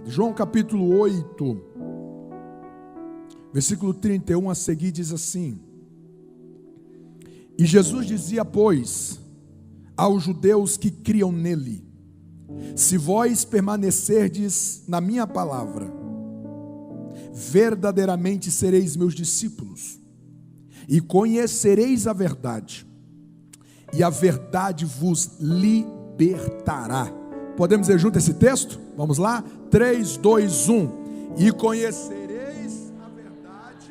João capítulo 8, versículo 31 a seguir diz assim: E Jesus dizia, pois, aos judeus que criam nele: Se vós permanecerdes na minha palavra, verdadeiramente sereis meus discípulos, e conhecereis a verdade, e a verdade vos libertará. Podemos ler junto esse texto? Vamos lá? 3, 2, 1. E conhecereis a verdade,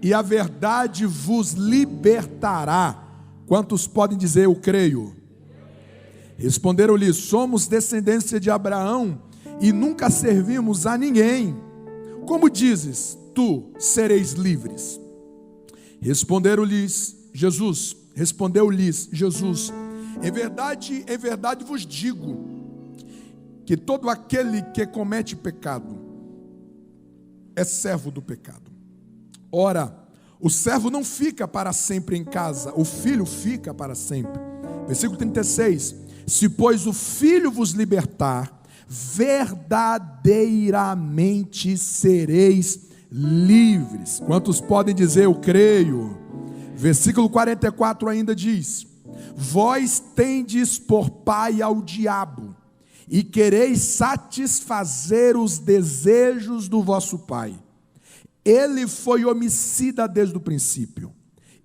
e a verdade vos libertará. Quantos podem dizer eu creio? Responderam-lhe: somos descendência de Abraão, e nunca servimos a ninguém. Como dizes, tu sereis livres? Respondeu-lhes Jesus: em verdade vos digo, que todo aquele que comete pecado é servo do pecado. Ora, o servo não fica para sempre em casa, o filho fica para sempre. Versículo 36: Se pois o filho vos libertar, verdadeiramente sereis livres. Quantos podem dizer eu creio? Versículo 44 ainda diz: Vós tendes por pai ao diabo, e quereis satisfazer os desejos do vosso pai. Ele foi homicida desde o princípio,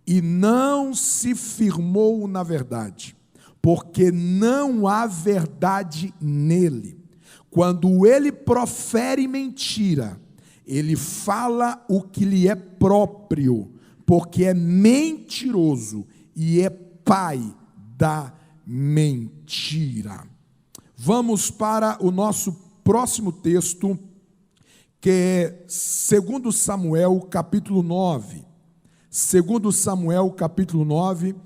e não se firmou na verdade, porque não há verdade nele. Quando ele profere mentira, ele fala o que lhe é próprio, porque é mentiroso e é pai da mentira. Vamos para o nosso próximo texto, que é 2 Samuel capítulo 9. 2 Samuel capítulo 9,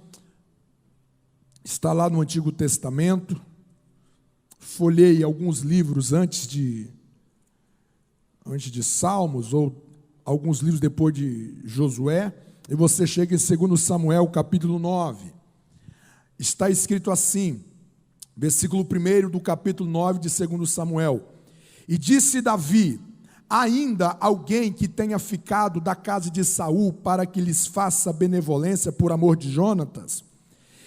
está lá no Antigo Testamento. Folhei alguns livros antes de Salmos, ou alguns livros depois de Josué, e você chega em 2 Samuel capítulo 9. Está escrito assim, versículo 1 do capítulo 9 de 2 Samuel: E disse Davi: ainda alguém que tenha ficado da casa de Saul, para que lhes faça benevolência por amor de Jonatas?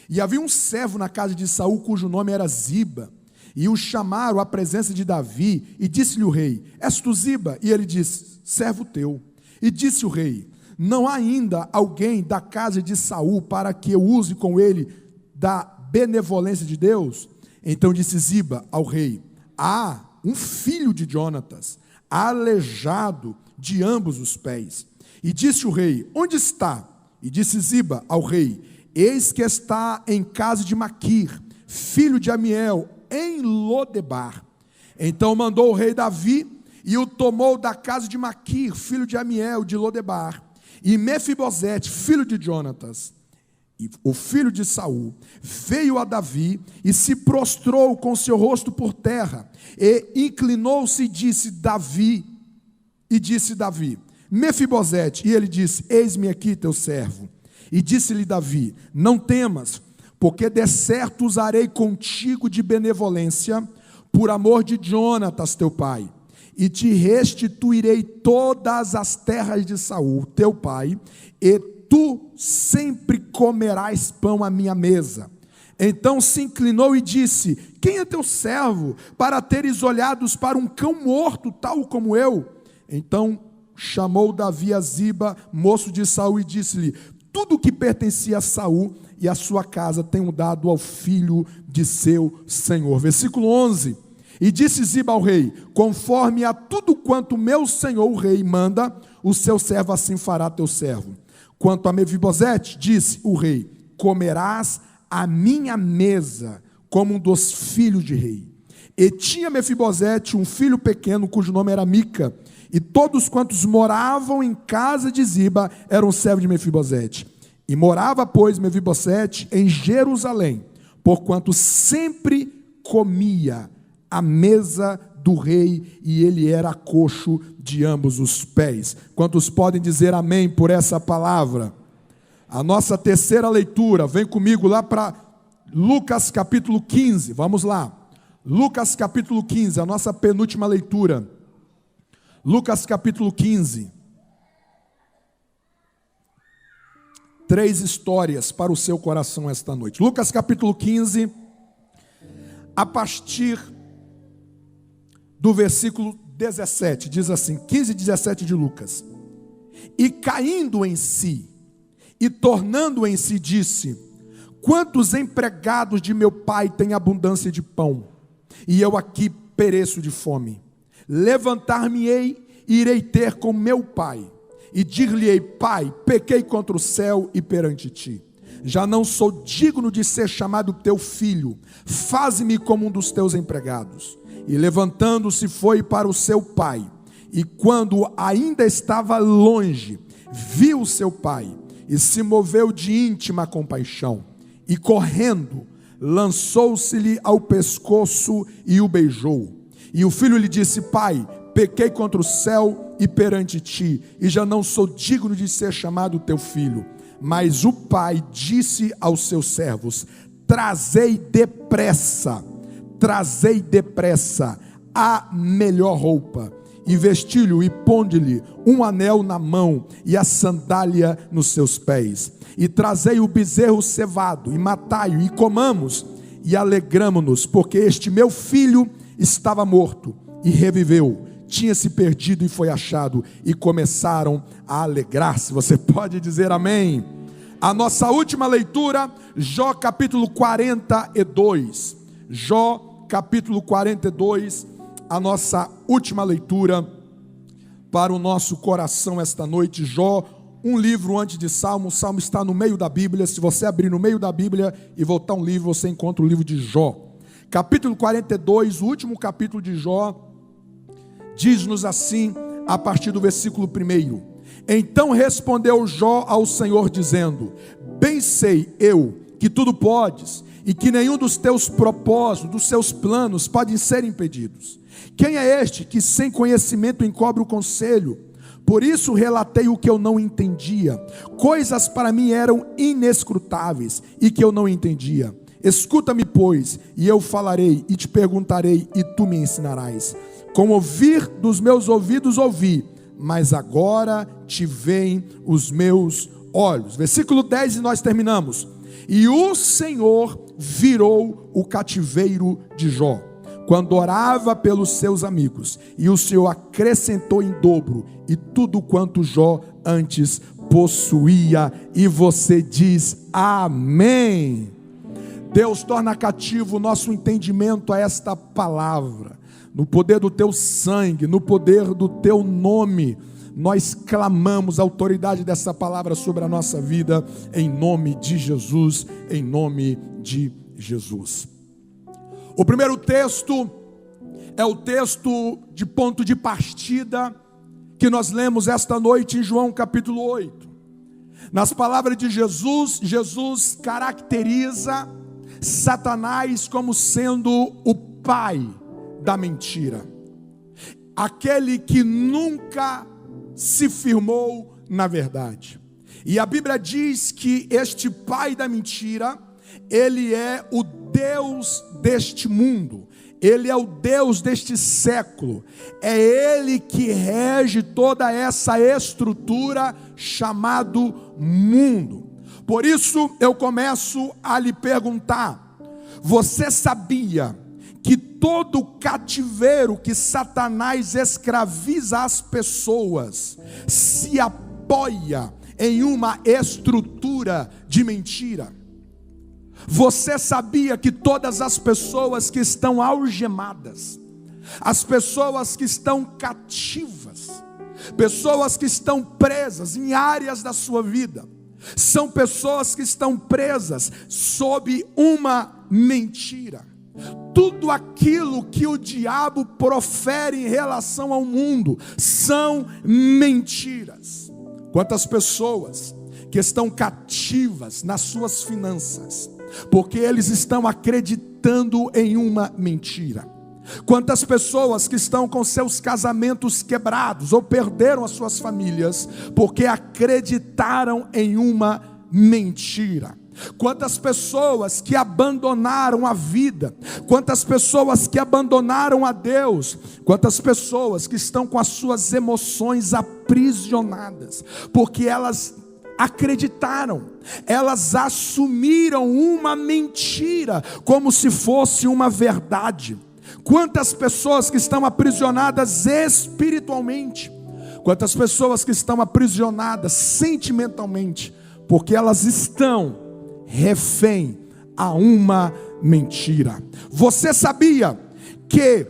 E havia um servo na casa de Saul, cujo nome era Ziba, e o chamaram à presença de Davi, e disse-lhe o rei: És tu Ziba? E ele disse: servo teu. E disse o rei: não há ainda alguém da casa de Saul, para que eu use com ele da benevolência de Deus? Então disse Ziba ao rei: há um filho de Jonatas, aleijado de ambos os pés. E disse o rei: onde está? E disse Ziba ao rei: eis que está em casa de Maquir, filho de Amiel, em Lodebar. Então mandou o rei Davi, e o tomou da casa de Maquir, filho de Amiel, de Lodebar. E Mefibosete, filho de Jonatas, o filho de Saul, veio a Davi e se prostrou com seu rosto por terra, e inclinou-se e disse Davi, Mefibosete. E ele disse: eis-me aqui teu servo. E disse-lhe Davi: não temas, porque de certo usarei contigo de benevolência, por amor de Jonatas teu pai, e te restituirei todas as terras de Saul teu pai, e tu sempre comerás pão à minha mesa. Então se inclinou e disse: quem é teu servo, para teres olhados para um cão morto, tal como eu? Então chamou Davi a Ziba, moço de Saul, e disse-lhe: tudo o que pertencia a Saul e a sua casa tenho dado ao filho de seu senhor. Versículo 11: E disse Ziba ao rei: conforme a tudo quanto meu senhor o rei manda, o seu servo assim fará teu servo. Quanto a Mefibosete, disse o rei: comerás a minha mesa como um dos filhos de rei. E tinha Mefibosete um filho pequeno, cujo nome era Mica, e todos quantos moravam em casa de Ziba eram servos de Mefibosete. E morava, pois, Mefibosete em Jerusalém, porquanto sempre comia à mesa do rei, e ele era coxo de ambos os pés. Quantos podem dizer amém por essa palavra? A nossa terceira leitura, vem comigo lá para Lucas capítulo 15, vamos lá. Lucas capítulo 15, a nossa penúltima leitura. Lucas capítulo 15. 3 histórias para o seu coração esta noite. Lucas capítulo 15, a partir do versículo 17, diz assim, 15 e 17 de Lucas. E caindo em si, e tornando em si, disse: quantos empregados de meu pai têm abundância de pão, e eu aqui pereço de fome? Levantar-me-ei e irei ter com meu pai, e dir-lhe-ei: pai, pequei contra o céu e perante ti. Já não sou digno de ser chamado teu filho, faze-me como um dos teus empregados. E levantando-se foi para o seu pai, e quando ainda estava longe, viu seu pai, e se moveu de íntima compaixão, e correndo, lançou-se-lhe ao pescoço e o beijou. E o filho lhe disse: pai, pequei contra o céu e perante ti, e já não sou digno de ser chamado teu filho. Mas o pai disse aos seus servos: trazei depressa a melhor roupa, e vestiu-lhe e ponde-lhe um anel na mão e a sandália nos seus pés. E trazei o bezerro cevado, e matai-o, e comamos, e alegramo-nos, porque este meu filho estava morto, e reviveu, tinha se perdido e foi achado, e começaram a alegrar-se. Você pode dizer amém? A nossa última leitura, Jó capítulo 42. Jó capítulo 42, a nossa última leitura para o nosso coração esta noite. Jó, um livro antes de Salmo. O Salmo está no meio da Bíblia. Se você abrir no meio da Bíblia e voltar um livro, você encontra o livro de Jó. Capítulo 42, o último capítulo de Jó, diz-nos assim, a partir do versículo 1. Então respondeu Jó ao Senhor, dizendo: bem sei eu que tudo podes, e que nenhum dos teus propósitos, dos seus planos, podem ser impedidos. Quem é este que sem conhecimento encobre o conselho? Por isso relatei o que eu não entendia. Coisas para mim eram inescrutáveis e que eu não entendia. Escuta-me, pois, e eu falarei, e te perguntarei, e tu me ensinarás. Com ouvir dos meus ouvidos ouvi, mas agora te veem os meus olhos. Versículo 10 e nós terminamos. E o Senhor virou o cativeiro de Jó, quando orava pelos seus amigos, e o Senhor acrescentou em dobro, e tudo quanto Jó antes possuía. E você diz amém. Deus, torna cativo o nosso entendimento a esta palavra. No poder do teu sangue, no poder do teu nome, nós clamamos a autoridade dessa palavra sobre a nossa vida, em nome de Jesus, em nome de Jesus. O primeiro texto é o texto de ponto de partida que nós lemos esta noite em João capítulo 8. Nas palavras de Jesus, Jesus caracteriza Satanás como sendo o pai da mentira, aquele que nunca se firmou na verdade. E a Bíblia diz que este pai da mentira, ele é o Deus deste mundo, ele é o Deus deste século, é ele que rege toda essa estrutura chamado mundo. Por isso eu começo a lhe perguntar: você sabia que todo cativeiro que Satanás escraviza as pessoas se apoia em uma estrutura de mentira? Você sabia que todas as pessoas que estão algemadas, as pessoas que estão cativas, pessoas que estão presas em áreas da sua vida, são pessoas que estão presas sob uma mentira? Tudo aquilo que o diabo profere em relação ao mundo são mentiras. Quantas pessoas que estão cativas nas suas finanças, porque eles estão acreditando em uma mentira. Quantas pessoas que estão com seus casamentos quebrados ou perderam as suas famílias porque acreditaram em uma mentira. Quantas pessoas que abandonaram a vida, quantas pessoas que abandonaram a Deus, quantas pessoas que estão com as suas emoções aprisionadas, porque elas acreditaram, elas assumiram uma mentira como se fosse uma verdade. Quantas pessoas que estão aprisionadas espiritualmente, quantas pessoas que estão aprisionadas sentimentalmente, porque elas estão refém a uma mentira. Você sabia que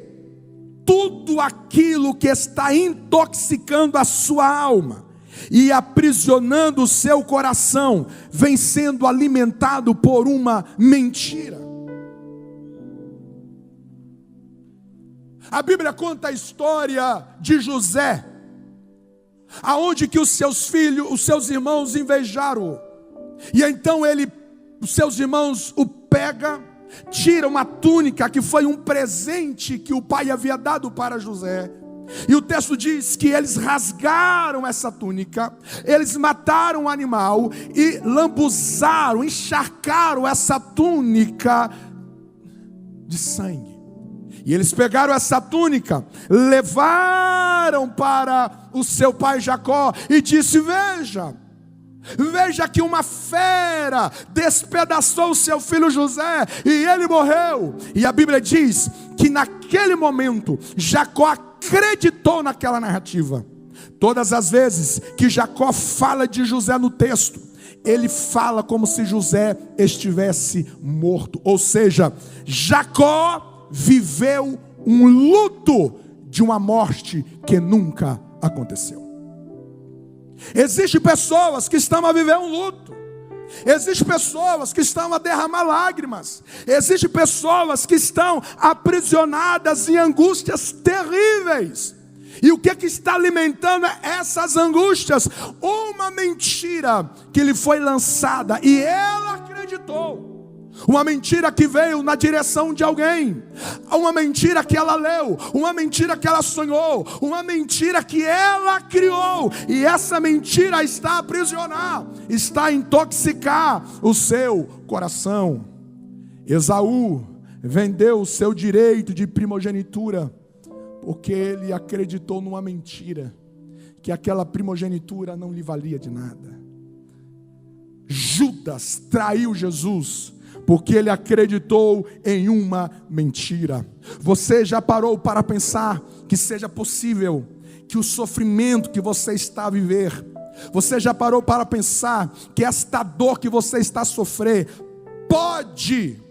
tudo aquilo que está intoxicando a sua alma e aprisionando o seu coração vem sendo alimentado por uma mentira? A Bíblia conta a história de José, aonde que os seus filhos, os seus irmãos invejaram-o. E então os seus irmãos o pegam, tiram uma túnica que foi um presente que o pai havia dado para José. E o texto diz que eles rasgaram essa túnica, eles mataram o animal e lambuzaram, encharcaram essa túnica de sangue. E eles pegaram essa túnica, levaram para o seu pai Jacó e disse: veja que uma fera despedaçou o seu filho José e ele morreu. E a Bíblia diz que naquele momento Jacó acreditou naquela narrativa. Todas as vezes que Jacó fala de José no texto, ele fala como se José estivesse morto. Ou seja, Jacó viveu um luto de uma morte que nunca aconteceu. Existem pessoas que estão a viver um luto. Existem pessoas que estão a derramar lágrimas. Existem pessoas que estão aprisionadas em angústias terríveis. E o que está alimentando essas angústias? Uma mentira que lhe foi lançada e ela acreditou. Uma mentira que veio na direção de alguém, uma mentira que ela leu, uma mentira que ela sonhou, uma mentira que ela criou, e essa mentira está a aprisionar, está a intoxicar o seu coração. Esaú vendeu o seu direito de primogenitura, porque ele acreditou numa mentira, que aquela primogenitura não lhe valia de nada. Judas traiu Jesus, porque ele acreditou em uma mentira. Você já parou para pensar que seja possível que o sofrimento que você está a viver, você já parou para pensar que esta dor que você está a sofrer, pode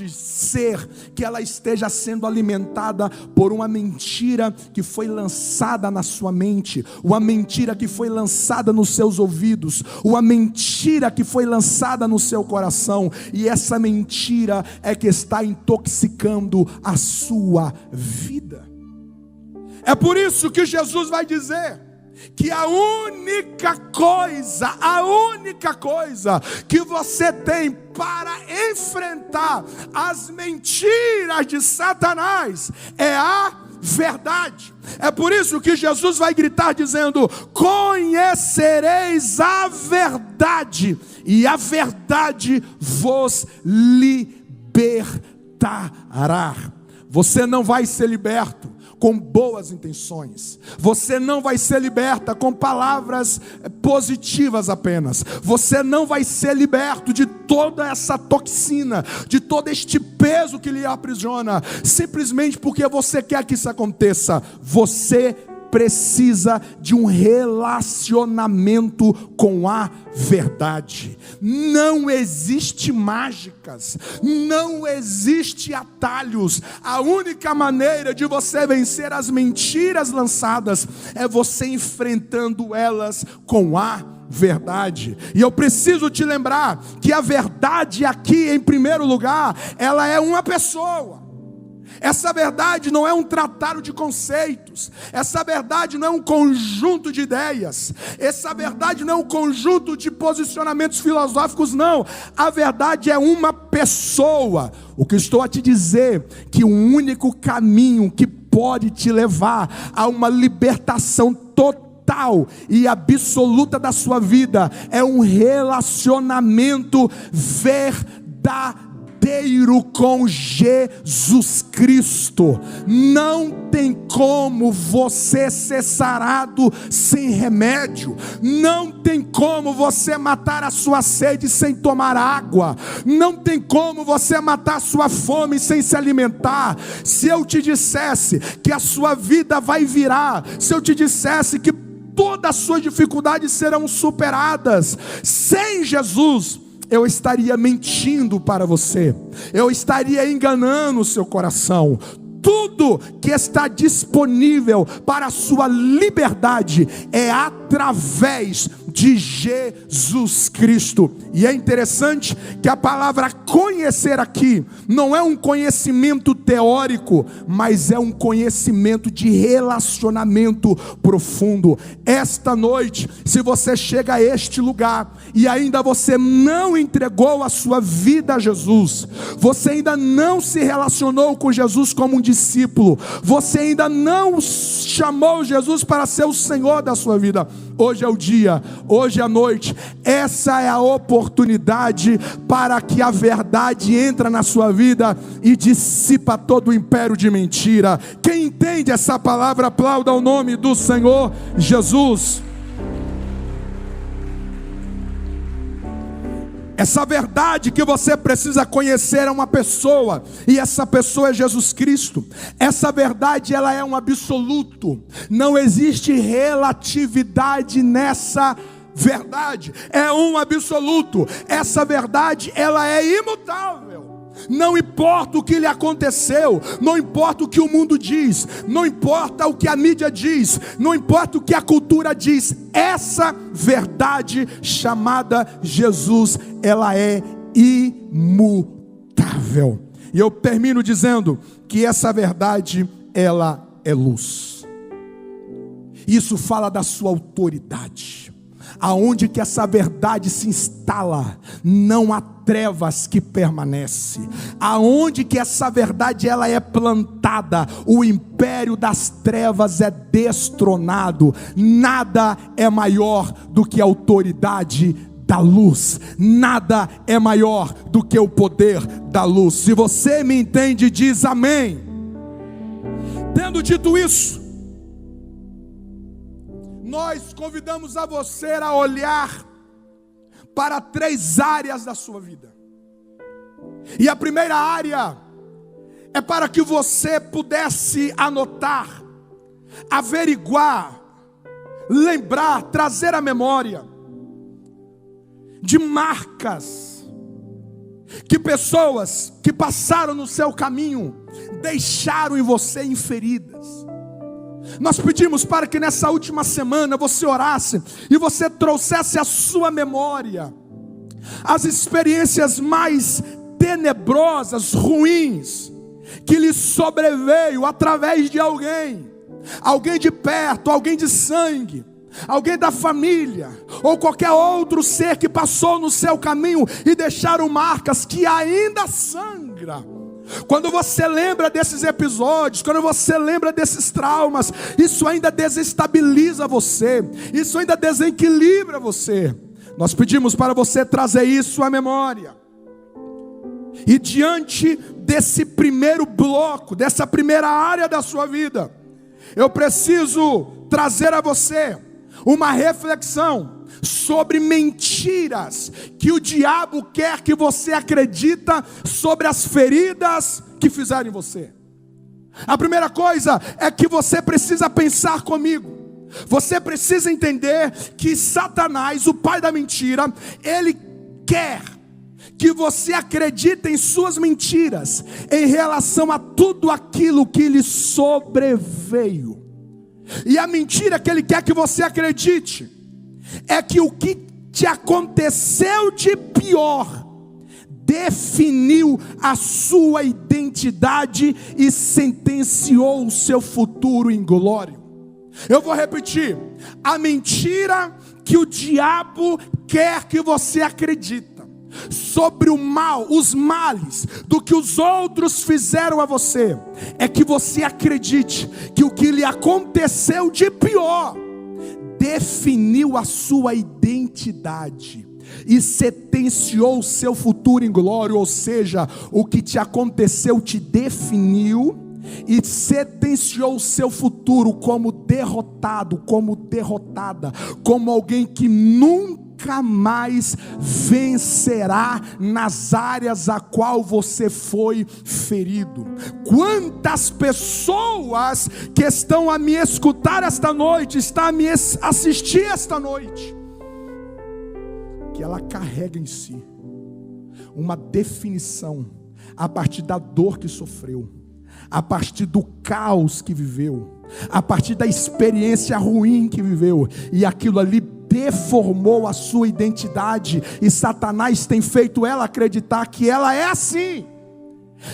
ser que ela esteja sendo alimentada por uma mentira que foi lançada na sua mente, uma mentira que foi lançada nos seus ouvidos, uma mentira que foi lançada no seu coração, e essa mentira é que está intoxicando a sua vida. É por isso que Jesus vai dizer que a única coisa que você tem para enfrentar as mentiras de Satanás é a verdade. É por isso que Jesus vai gritar dizendo: conhecereis a verdade, e a verdade vos libertará. Você não vai ser liberto com boas intenções. Você não vai ser liberta com palavras positivas apenas. Você não vai ser liberto de toda essa toxina, de todo este peso que lhe aprisiona, simplesmente porque você quer que isso aconteça. Você precisa de um relacionamento com a verdade. Não existe mágicas, não existe atalhos. A única maneira de você vencer as mentiras lançadas é você enfrentando elas com a verdade. E eu preciso te lembrar que a verdade aqui, em primeiro lugar, ela é uma pessoa. Essa verdade não é um tratado de conceitos. Essa verdade não é um conjunto de ideias. Essa verdade não é um conjunto de posicionamentos filosóficos, não. A verdade é uma pessoa. O que estou a te dizer, que o único caminho que pode te levar a uma libertação total total e absoluta da sua vida é um relacionamento verdadeiro com Jesus Cristo. Não tem como você ser sarado sem remédio. Não tem como você matar a sua sede sem tomar água. Não tem como você matar a sua fome sem se alimentar. Se eu te dissesse que a sua vida vai virar, se eu te dissesse que todas as suas dificuldades serão superadas sem Jesus, eu estaria mentindo para você, eu estaria enganando o seu coração. Tudo que está disponível para a sua liberdade é através de Jesus Cristo. E é interessante que a palavra conhecer aqui não é um conhecimento teórico, mas é um conhecimento de relacionamento profundo. Esta noite, se você chega a este lugar e ainda você não entregou a sua vida a Jesus, você ainda não se relacionou com Jesus como um discípulo, você ainda não chamou Jesus para ser o Senhor da sua vida, hoje é o dia, hoje é a noite, essa é a oportunidade para que a verdade entre na sua vida e dissipa todo o império de mentira. Quem entende essa palavra, aplauda o nome do Senhor Jesus. Essa verdade que você precisa conhecer é uma pessoa, e essa pessoa é Jesus Cristo. Essa verdade, ela é um absoluto, não existe relatividade nessa verdade, é um absoluto. Essa verdade, ela é imutável. Não importa o que lhe aconteceu, não importa o que o mundo diz, não importa o que a mídia diz, não importa o que a cultura diz, essa verdade chamada Jesus, ela é imutável. E eu termino dizendo que essa verdade, ela é luz. Isso fala da sua autoridade. Aonde que essa verdade se instala, não há trevas que permanecem. Aonde que essa verdade ela é plantada, o império das trevas é destronado. Nada é maior do que a autoridade da luz. Nada é maior do que o poder da luz. Se você me entende, diz amém. Tendo dito isso, nós convidamos a você a olhar para 3 áreas da sua vida. E a primeira área é para que você pudesse anotar, averiguar, lembrar, trazer à memória de marcas que pessoas que passaram no seu caminho deixaram em você inferidas. Nós pedimos para que nessa última semana você orasse e você trouxesse à sua memória as experiências mais tenebrosas, ruins, que lhe sobreveio através de alguém de perto, alguém de sangue, alguém da família, ou qualquer outro ser que passou no seu caminho e deixaram marcas que ainda sangram. Quando você lembra desses episódios, quando você lembra desses traumas, isso ainda desestabiliza você, isso ainda desequilibra você. Nós pedimos para você trazer isso à memória. E diante desse primeiro bloco, dessa primeira área da sua vida, eu preciso trazer a você uma reflexão sobre mentiras que o diabo quer que você acredita sobre as feridas que fizeram em você. A primeira coisa é que você precisa pensar comigo. Você precisa entender que Satanás, o pai da mentira, ele quer que você acredite em suas mentiras em relação a tudo aquilo que lhe sobreveio. E a mentira que ele quer que você acredite é que o que te aconteceu de pior definiu a sua identidade e sentenciou o seu futuro inglório. Eu vou repetir: a mentira que o diabo quer que você acredite sobre o mal, os males do que os outros fizeram a você, é que você acredite que o que lhe aconteceu de pior definiu a sua identidade e sentenciou o seu futuro em glória. Ou seja, o que te aconteceu te definiu e sentenciou o seu futuro como derrotado, como derrotada, como alguém que nunca mais vencerá nas áreas a qual você foi ferido. Quantas pessoas que estão a me escutar esta noite, estão a me assistir esta noite, que ela carrega em si uma definição a partir da dor que sofreu, a partir do caos que viveu, a partir da experiência ruim que viveu, e aquilo ali deformou a sua identidade, e Satanás tem feito ela acreditar que ela é assim.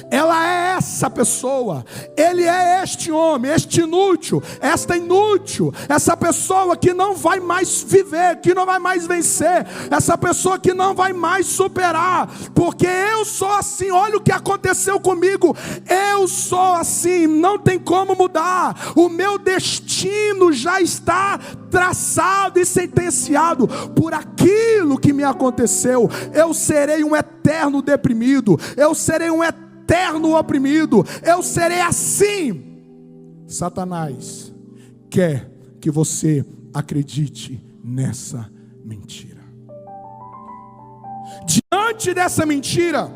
Ela é essa pessoa, ele é este homem, este inútil, esta inútil, essa pessoa que não vai mais viver, que não vai mais vencer, essa pessoa que não vai mais superar, porque eu sou assim. Olha o que aconteceu comigo, eu sou assim, não tem como mudar, o meu destino já está traçado e sentenciado por aquilo que me aconteceu. Eu serei um eterno deprimido, eu serei um eterno oprimido, eu serei assim. Satanás quer que você acredite nessa mentira. Diante dessa mentira,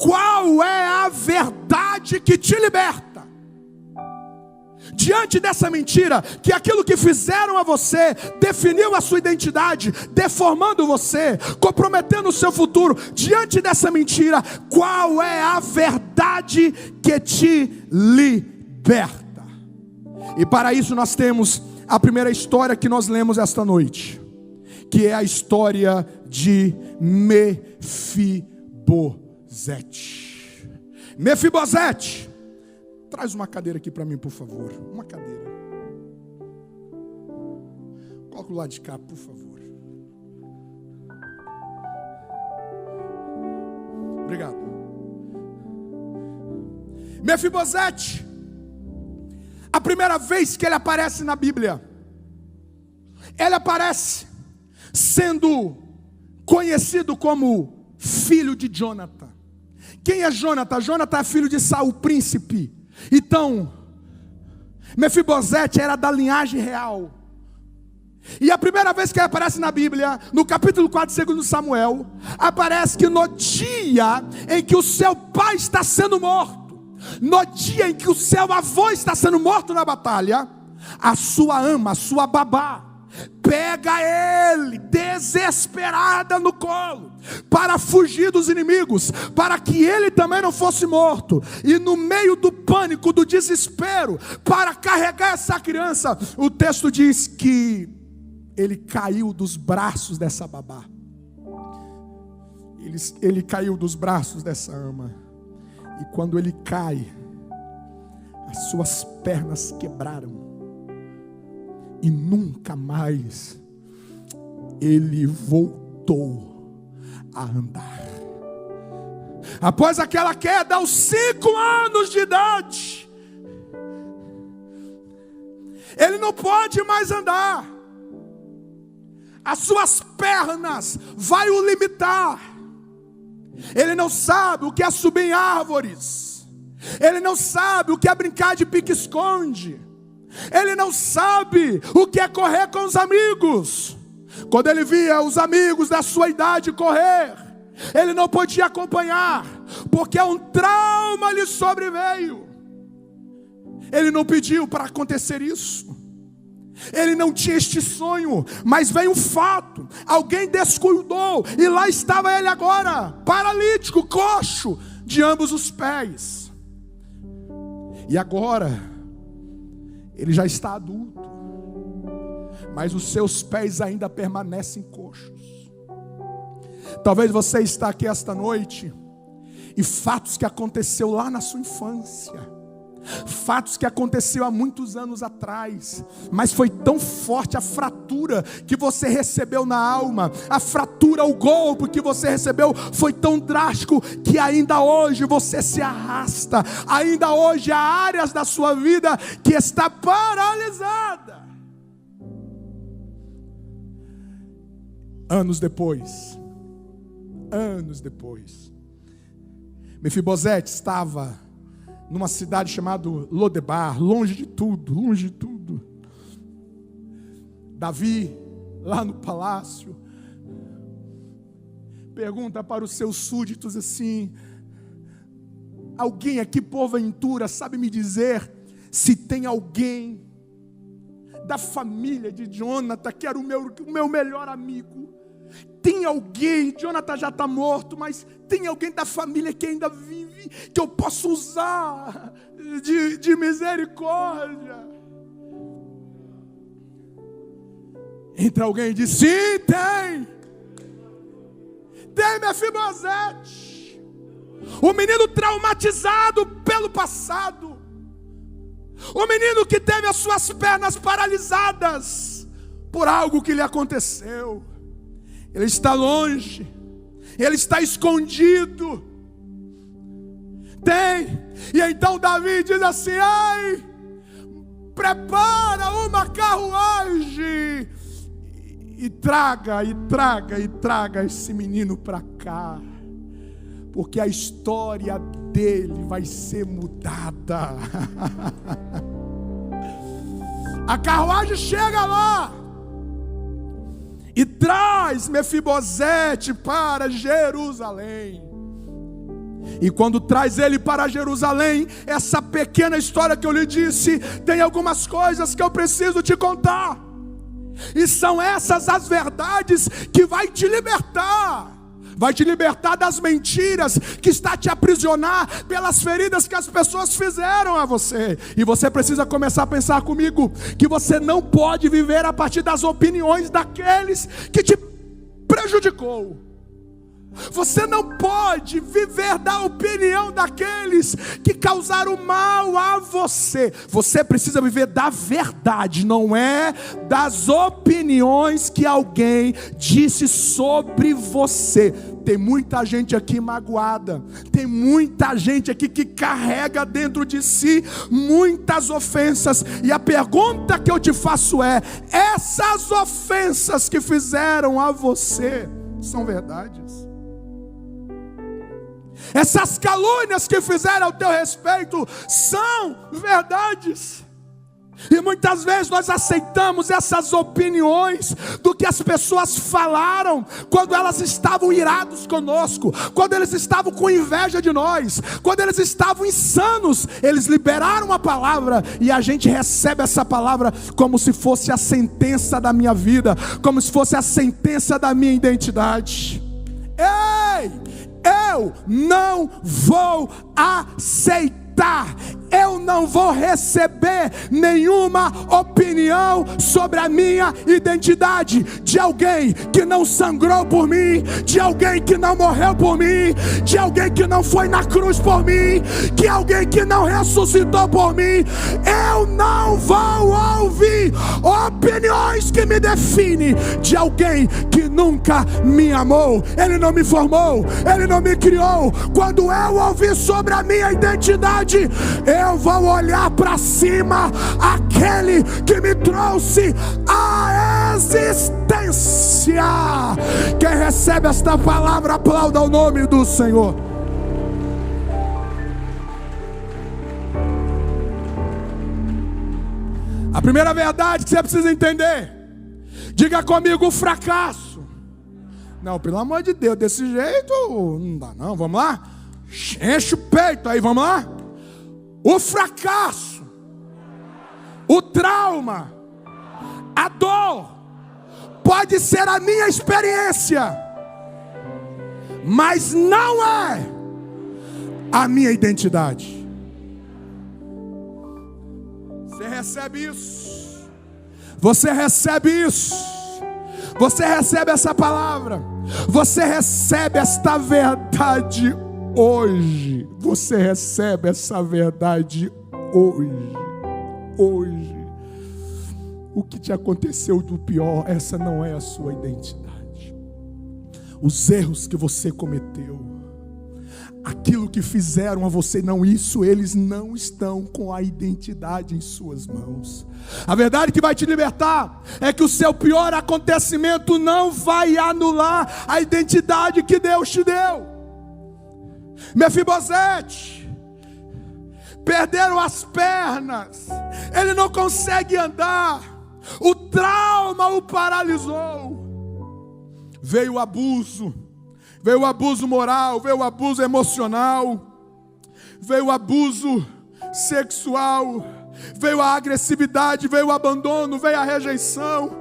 qual é a verdade que te liberta? Diante dessa mentira, que aquilo que fizeram a você definiu a sua identidade, deformando você, comprometendo o seu futuro. Diante dessa mentira, qual é a verdade que te liberta? E para isso nós temos a primeira história que nós lemos esta noite, que é a história de Mefibosete. Mefibosete, traz uma cadeira aqui para mim, por favor. Uma cadeira. Coloca o lado de cá, por favor. Obrigado. Mefibosete, a primeira vez que ele aparece na Bíblia, ele aparece sendo conhecido como filho de Jonatã. Quem é Jonatã? Jonatã é filho de Saul, o príncipe. Então, Mefibosete era da linhagem real. E a primeira vez que ele aparece na Bíblia, no capítulo 4 de 2 Samuel, aparece que no dia em que o seu pai está sendo morto, no dia em que o seu avô está sendo morto na batalha, a sua ama, a sua babá, pega ele desesperada no colo para fugir dos inimigos, para que ele também não fosse morto. E no meio do pânico, do desespero, para carregar essa criança, o texto diz que ele caiu dos braços dessa babá. Ele caiu dos braços dessa ama. E quando ele cai, as suas pernas quebraram. E nunca mais ele voltou a andar. Após aquela queda, aos 5 anos de idade, ele não pode mais andar. As suas pernas vai o limitar. Ele não sabe o que é subir em árvores. Ele não sabe o que é brincar de pique-esconde. Ele não sabe o que é correr com os amigos. Quando ele via os amigos da sua idade correr, ele não podia acompanhar, porque um trauma lhe sobreveio. Ele não pediu para acontecer isso. Ele não tinha este sonho, mas veio um fato. Alguém descuidou, e lá estava ele agora, paralítico, coxo, de ambos os pés. E agora ele já está adulto, mas os seus pés ainda permanecem coxos. Talvez você está aqui esta noite, e fatos que aconteceu lá na sua infância, fatos que aconteceu há muitos anos atrás, mas foi tão forte a fratura que você recebeu na alma, a fratura, o golpe que você recebeu foi tão drástico que ainda hoje você se arrasta. Ainda hoje há áreas da sua vida que está paralisada. Anos depois, Mefibosete estava numa cidade chamada Lodebar, longe de tudo. Davi, lá no palácio, pergunta para os seus súditos assim: alguém aqui porventura sabe me dizer se tem alguém da família de Jonathan, que era o meu melhor amigo? Tem alguém, Jonathan já está morto, mas tem alguém da família que ainda vive, que eu posso usar de misericórdia? Entra alguém e diz: sim, tem Mefibosete, o menino traumatizado pelo passado, o menino que teve as suas pernas paralisadas por algo que lhe aconteceu. Ele está longe, ele está escondido. E então Davi diz assim: ai, prepara uma carruagem e traga esse menino para cá, porque a história dele vai ser mudada. A carruagem chega lá e traz Mefibosete para Jerusalém. E quando traz ele para Jerusalém, essa pequena história que eu lhe disse, tem algumas coisas que eu preciso te contar. E são essas as verdades que vai te libertar. Vai te libertar das mentiras que está te aprisionar pelas feridas que as pessoas fizeram a você. E você precisa começar a pensar comigo que você não pode viver a partir das opiniões daqueles que te prejudicou. Você não pode viver da opinião daqueles que causaram mal a você. Você precisa viver da verdade, não é das opiniões que alguém disse sobre você. Tem muita gente aqui magoada, tem muita gente aqui que carrega dentro de si muitas ofensas. E a pergunta que eu te faço é: essas ofensas que fizeram a você são verdades? Essas calúnias que fizeram ao teu respeito são verdades? E muitas vezes nós aceitamos essas opiniões do que as pessoas falaram quando elas estavam irados conosco, quando eles estavam com inveja de nós, quando eles estavam insanos. Eles liberaram uma palavra e a gente recebe essa palavra como se fosse a sentença da minha vida, como se fosse a sentença da minha identidade. Ei! Eu não vou aceitar, eu não vou receber nenhuma opinião sobre a minha identidade de alguém que não sangrou por mim, de alguém que não morreu por mim, de alguém que não foi na cruz por mim, de alguém que não ressuscitou por mim. Eu não vou ouvir opiniões que me definem de alguém que nunca me amou. Ele não me formou, ele não me criou. Quando eu ouvir sobre a minha identidade, eu vou olhar para cima, aquele que me trouxe à existência. Quem recebe esta palavra, aplauda o nome do Senhor. A primeira verdade que você precisa entender, diga comigo: o fracasso. Não, pelo amor de Deus, desse jeito não dá não. Vamos lá? Enche o peito aí, vamos lá? O fracasso, o trauma, a dor pode ser a minha experiência, mas não é a minha identidade. Você recebe isso? Você recebe isso? Você recebe essa palavra? Você recebe esta verdade hoje? Você recebe essa verdade hoje? Hoje. O que te aconteceu do pior, essa não é a sua identidade. Os erros que você cometeu, aquilo que fizeram a você, não, isso, eles não estão com a identidade em suas mãos. A verdade que vai te libertar é que o seu pior acontecimento não vai anular a identidade que Deus te deu. Mefibosete, perderam as pernas, ele não consegue andar, o trauma o paralisou. Veio o abuso moral, veio o abuso emocional, veio o abuso sexual, veio a agressividade, veio o abandono, veio a rejeição.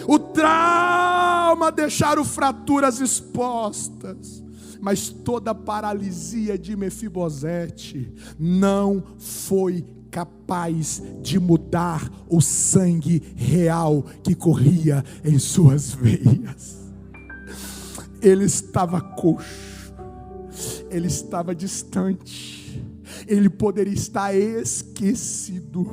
O trauma deixaram fraturas expostas. Mas toda a paralisia de Mefibosete não foi capaz de mudar o sangue real que corria em suas veias. Ele estava coxo, ele estava distante, ele poderia estar esquecido,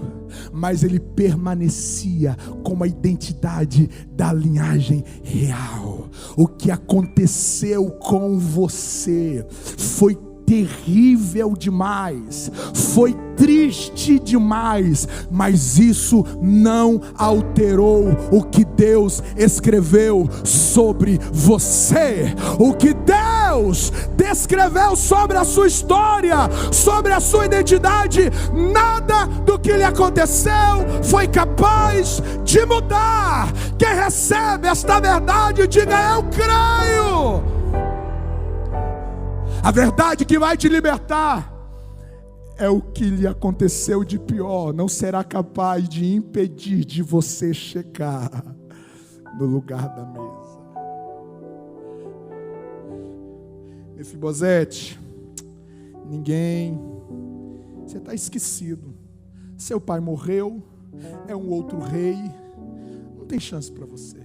mas ele permanecia com a identidade da linhagem real. O que aconteceu com você foi terrível demais, foi triste demais, mas isso não alterou o que Deus escreveu sobre você. O que Deus descreveu sobre a sua história, sobre a sua identidade, nada do que lhe aconteceu foi capaz de mudar. Quem recebe esta verdade, diga: eu creio. A verdade que vai te libertar é o que lhe aconteceu de pior. Não será capaz de impedir de você chegar no lugar da mesa. Mefibosete, você está esquecido. Seu pai morreu, é um outro rei, não tem chance para você.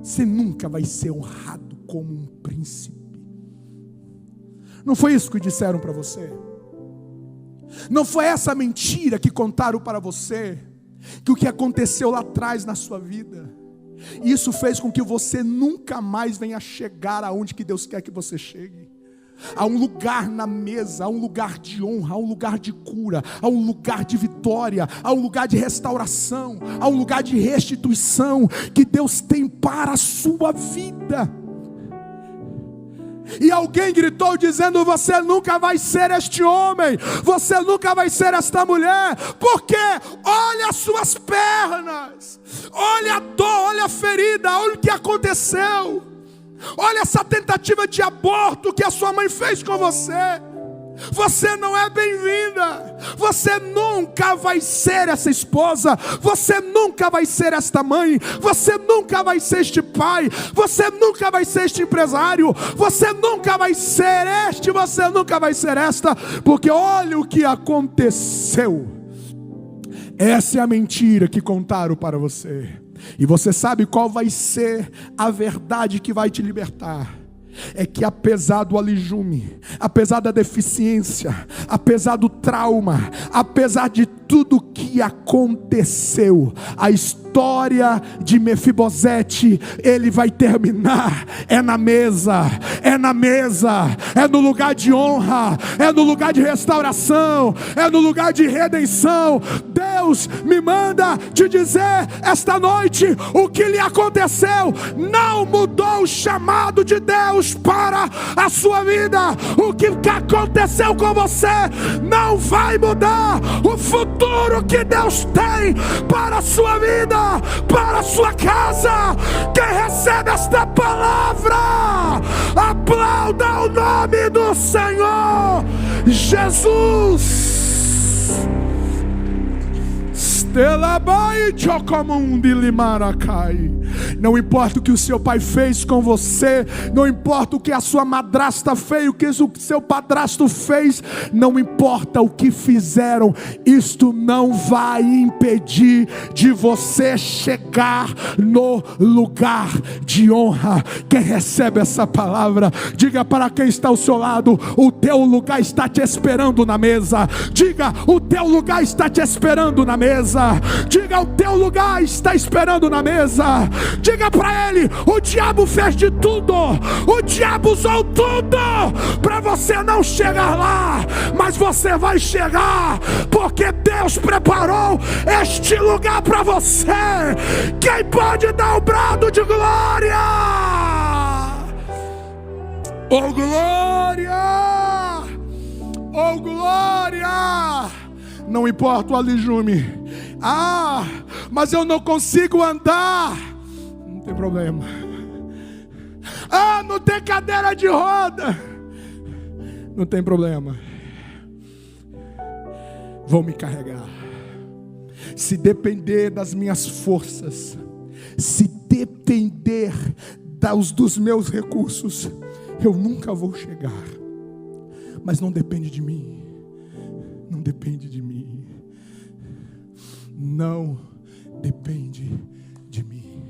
Você nunca vai ser honrado como um príncipe. Não foi isso que disseram para você? Não foi essa mentira que contaram para você? Que o que aconteceu lá atrás na sua vida, isso fez com que você nunca mais venha chegar aonde que Deus quer que você chegue. Há um lugar na mesa, há um lugar de honra, há um lugar de cura, há um lugar de vitória, há um lugar de restauração, há um lugar de restituição que Deus tem para a sua vida. E alguém gritou dizendo: você nunca vai ser este homem, você nunca vai ser esta mulher, porque olha as suas pernas, olha a dor, olha a ferida, olha o que aconteceu, olha essa tentativa de aborto que a sua mãe fez com você. Você não é bem-vinda. Você nunca vai ser essa esposa. Você nunca vai ser esta mãe. Você nunca vai ser este pai. Você nunca vai ser este empresário. Você nunca vai ser este. Você nunca vai ser esta. Porque olha o que aconteceu. Essa é a mentira que contaram para você. E você sabe qual vai ser a verdade que vai te libertar? É que apesar do alijume, apesar da deficiência, apesar do trauma, apesar de tudo que aconteceu, a história de Mefibosete, ele vai terminar, é na mesa, é no lugar de honra, é no lugar de restauração, é no lugar de redenção. Deus me manda te dizer esta noite: o que lhe aconteceu não mudou o chamado de Deus para a sua vida. O que aconteceu com você não vai mudar o futuro que Deus tem para a sua vida, para a sua casa. Quem recebe esta palavra, aplauda o nome do Senhor Jesus. Não importa o que o seu pai fez com você, não importa o que a sua madrasta fez, o que o seu padrasto fez, não importa o que fizeram, isto não vai impedir de você chegar no lugar de honra. Quem recebe essa palavra, diga para quem está ao seu lado: o teu lugar está te esperando na mesa. Diga: o teu lugar está te esperando na mesa. Diga: o teu lugar está esperando na mesa. Diga para ele: o diabo fez de tudo, o diabo usou tudo para você não chegar lá, mas você vai chegar, porque Deus preparou este lugar para você. Quem pode dar o brado de glória? Oh glória! Oh glória! Não importa o alijume. Mas eu não consigo andar. Não tem problema. Não tem cadeira de roda. Não tem problema. Vão me carregar. Se depender das minhas forças, se depender dos meus recursos, eu nunca vou chegar. Mas não depende de mim. Não depende de mim. Não depende de mim.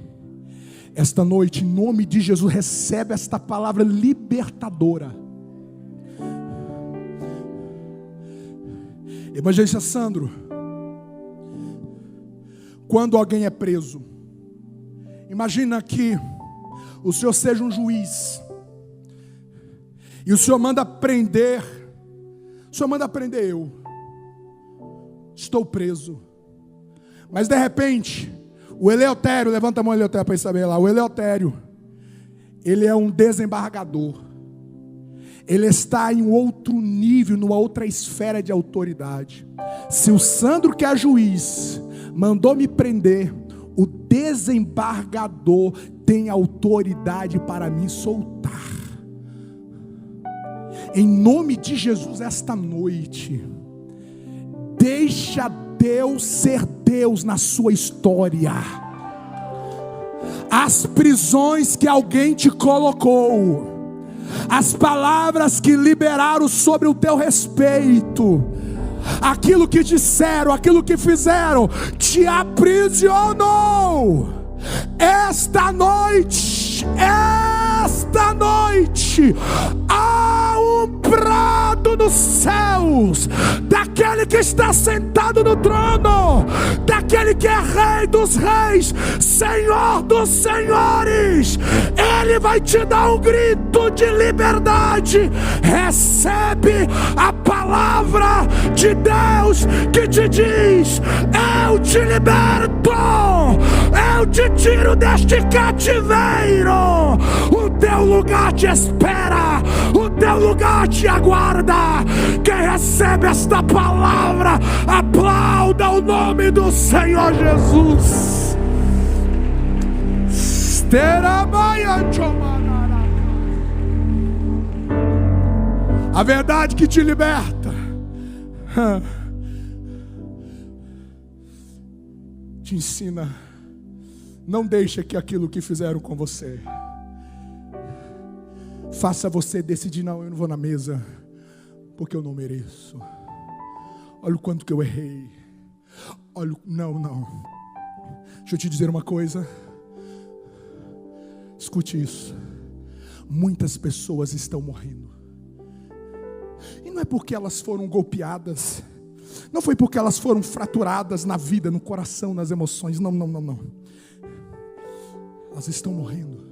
Esta noite, em nome de Jesus, recebe esta palavra libertadora. Evangelista Sandro, quando alguém é preso, imagina que o senhor seja um juiz e o senhor manda prender. O senhor manda prender eu. Estou preso. Mas de repente, o Eleutério, levanta a mão, Eleutério, para saber lá. O Eleutério, ele é um desembargador. Ele está em outro nível, numa outra esfera de autoridade. Se o Sandro, que é juiz, mandou me prender, o desembargador tem autoridade para me soltar. Em nome de Jesus, esta noite, deixa Deus ser Deus na sua história. As prisões que alguém te colocou, as palavras que liberaram sobre o teu respeito, aquilo que disseram, aquilo que fizeram, te aprisionou. Esta noite, há um brado nos céus, daquele que está sentado no trono, daquele que é Rei dos reis, Senhor dos senhores. Ele vai te dar um grito de liberdade. Recebe a palavra de Deus que te diz: eu te liberto, eu te tiro deste cativeiro. O teu lugar te espera, o teu lugar te aguarda. Quem recebe esta palavra, aplauda o nome do Senhor Jesus. A verdade que te liberta te ensina: não deixa que aquilo que fizeram com você faça você decidir: não, eu não vou na mesa porque eu não mereço. Olha o quanto que eu errei. Olha, não. Deixa eu te dizer uma coisa. Escute isso. Muitas pessoas estão morrendo. E não é porque elas foram golpeadas. Não foi porque elas foram fraturadas na vida, no coração, nas emoções. Não. Elas estão morrendo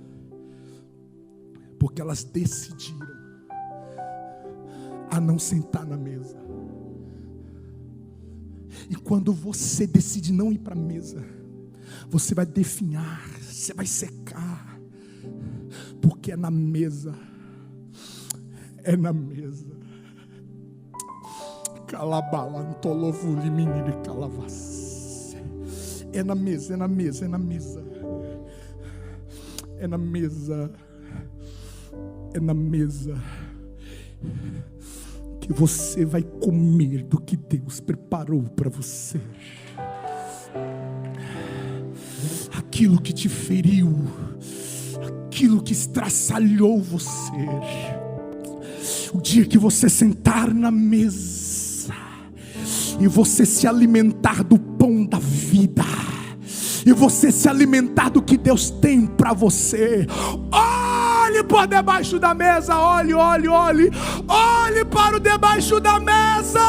porque elas decidiram a não sentar na mesa. E quando você decide não ir para a mesa, você vai definhar, você vai secar. Porque é na mesa. É na mesa. Calabalantolovo liminire calavas. É na mesa, é na mesa, é na mesa. É na mesa. É na mesa que você vai comer do que Deus preparou para você. Aquilo que te feriu, aquilo que estraçalhou você. O dia que você sentar na mesa e você se alimentar do pão da vida, e você se alimentar do que Deus tem para você. Olhe por debaixo da mesa, olhe para o debaixo da mesa.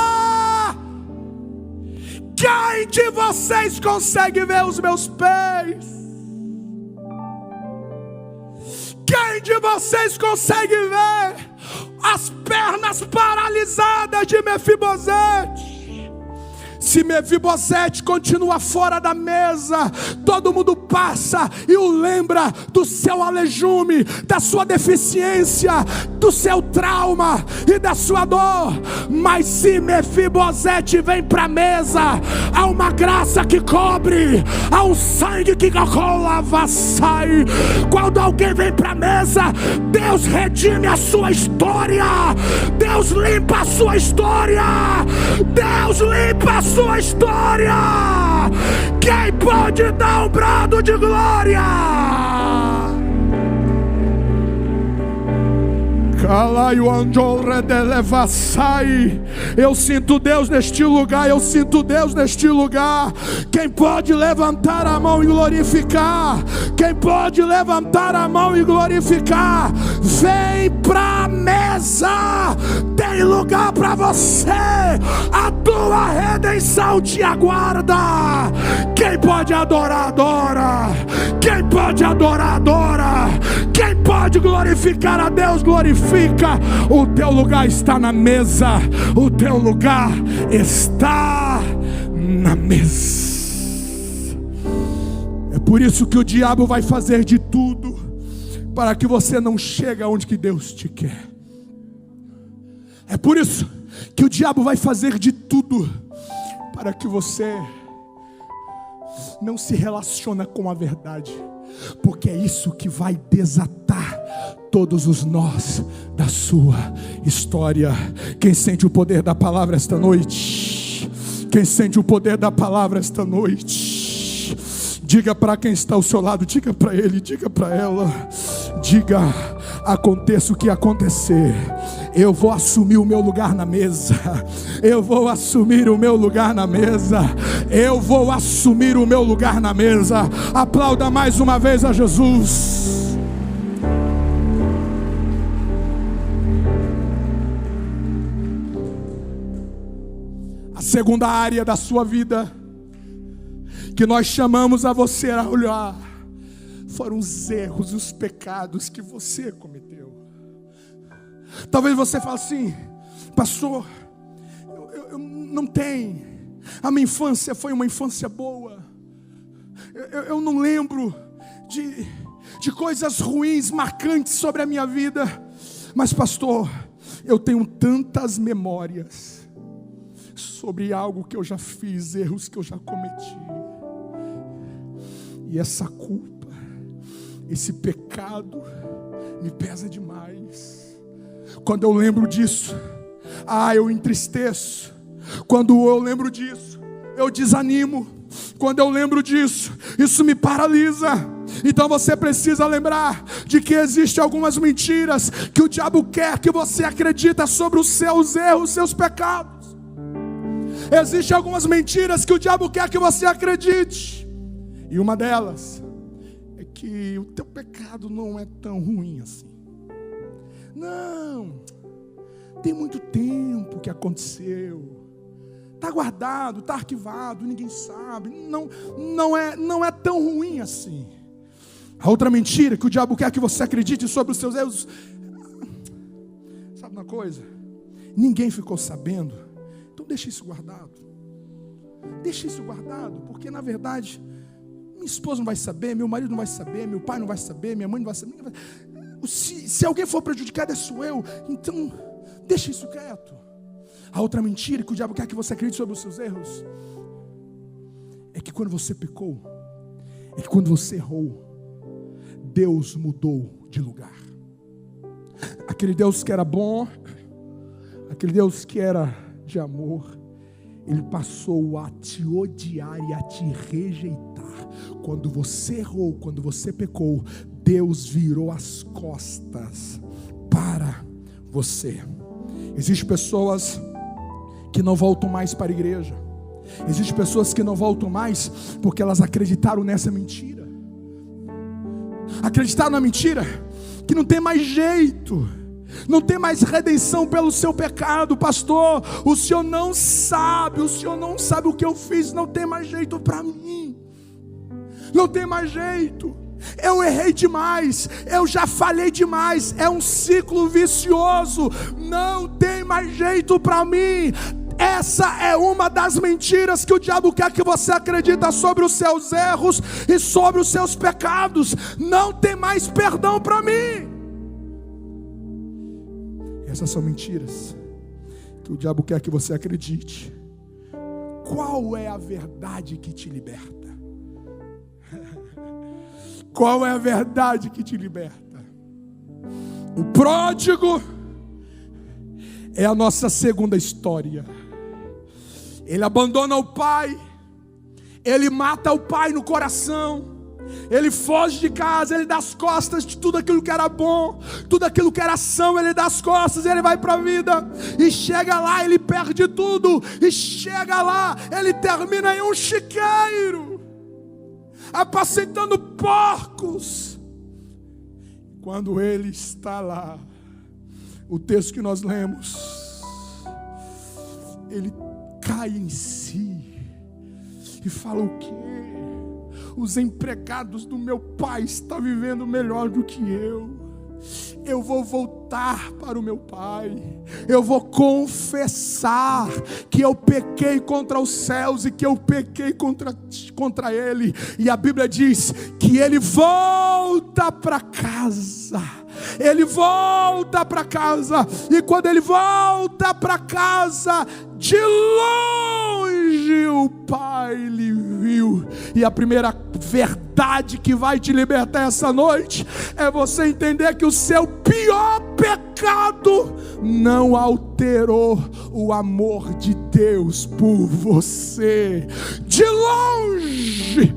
Quem de vocês consegue ver os meus pés? Quem de vocês consegue ver as pernas paralisadas de Mefibosete? Se Mefibosete continua fora da mesa, todo mundo passa e o lembra do seu alelume, da sua deficiência, do seu trauma e da sua dor. Mas se Mefibosete vem para a mesa, há uma graça que cobre, há um sangue que sai. Quando alguém vem para a mesa, Deus redime a sua história, Deus limpa a sua história, Deus limpa a sua história. Quem pode dar um brado de glória? Eu sinto Deus neste lugar, eu sinto Deus neste lugar. Quem pode levantar a mão e glorificar? Quem pode levantar a mão e glorificar? Vem pra mesa, tem lugar pra você, a tua redenção te aguarda. Quem pode adorar, adora. Quem pode adorar, adora. Quem pode glorificar a Deus, glorifica. O teu lugar está na mesa. O teu lugar está na mesa. É por isso que o diabo vai fazer de tudo para que você não chegue aonde que Deus te quer. É por isso que o diabo vai fazer de tudo para que você não se relacione com a verdade, porque é isso que vai desatar todos os nós da sua história. Quem sente o poder da palavra esta noite? Quem sente o poder da palavra esta noite? Diga para quem está ao seu lado, diga para ele, diga para ela, diga: aconteça o que acontecer, eu vou assumir o meu lugar na mesa. Eu vou assumir o meu lugar na mesa. Eu vou assumir o meu lugar na mesa. Aplauda mais uma vez a Jesus. A segunda área da sua vida que nós chamamos a você a olhar foram os erros e os pecados que você cometeu. Talvez você fale assim: pastor, eu não tenho, a minha infância foi uma infância boa, eu não lembro de coisas ruins, marcantes sobre a minha vida. Mas pastor, eu tenho tantas memórias sobre algo que eu já fiz, erros que eu já cometi, e essa culpa, esse pecado me pesa demais. Quando eu lembro disso, eu entristeço. Quando eu lembro disso, eu desanimo. Quando eu lembro disso, isso me paralisa. Então você precisa lembrar de que existem algumas mentiras que o diabo quer que você acredite sobre os seus erros, seus pecados. Existem algumas mentiras que o diabo quer que você acredite. E uma delas é que o teu pecado não é tão ruim assim. Não, tem muito tempo que aconteceu, está guardado, está arquivado, ninguém sabe, não é tão ruim assim. A outra mentira que o diabo quer que você acredite sobre os seus erros: sabe uma coisa? Ninguém ficou sabendo, então deixa isso guardado. Deixa isso guardado, porque na verdade minha esposa não vai saber, meu marido não vai saber, meu pai não vai saber, minha mãe não vai saber. Se alguém for prejudicado, sou eu. Então deixa isso quieto. A outra mentira que o diabo quer que você acredite sobre os seus erros é que quando você pecou, é que quando você errou, Deus mudou de lugar. Aquele Deus que era bom, aquele Deus que era de amor, Ele passou a te odiar e a te rejeitar. Quando você errou, quando você pecou, Deus virou as costas para você. Existem pessoas que não voltam mais para a igreja. Existem pessoas que não voltam mais porque elas acreditaram nessa mentira. Acreditaram na mentira que não tem mais jeito, não tem mais redenção pelo seu pecado. Pastor, o senhor não sabe o que eu fiz, não tem mais jeito para mim, não tem mais jeito. Eu errei demais, eu já falhei demais. É um ciclo vicioso, não tem mais jeito para mim. Essa é uma das mentiras que o diabo quer que você acredita sobre os seus erros e sobre os seus pecados. Não tem mais perdão para mim. Essas são mentiras que o diabo quer que você acredite. Qual é a verdade que te liberta? Qual é a verdade que te liberta? O pródigo é a nossa segunda história. Ele abandona o pai, ele mata o pai no coração, ele foge de casa, ele dá as costas de tudo aquilo que era bom, tudo aquilo que era ação, ele dá as costas, ele vai para a vida, e chega lá, ele perde tudo, e chega lá, ele termina em um chiqueiro, apacentando porcos. Quando ele está lá, o texto que nós lemos, ele cai em si e fala: o quê? Os empregados do meu pai estão vivendo melhor do que eu vou voltar para o meu pai, eu vou confessar que eu pequei contra os céus e que eu pequei contra ele. E a Bíblia diz que ele volta para casa. Ele volta para casa, e quando ele volta para casa, de longe o pai lhe viu. E a primeira verdade que vai te libertar essa noite é você entender que o seu pior pecado não alterou o amor de Deus por você. De longe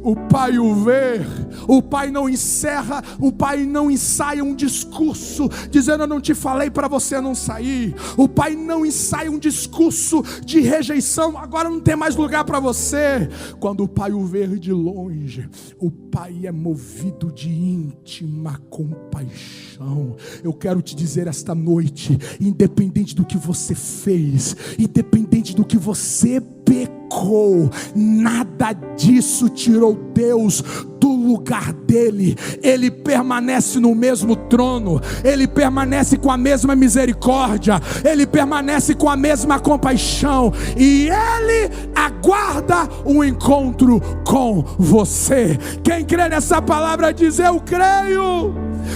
o pai o vê. O pai não encerra, o pai não ensaia um discurso dizendo: eu não te falei para você não sair. O pai não ensaia um discurso de rejeição: agora não tem mais lugar para você. Quando o pai o vê de longe, o pai é movido de íntima compaixão. Eu quero te dizer esta noite, independente do que você fez, independente do que você pecou, nada disso tirou Deus do lugar dele. Ele permanece no mesmo trono, ele permanece com a mesma misericórdia, ele permanece com a mesma compaixão, e ele aguarda um encontro com você. Quem crê nessa palavra diz: eu creio.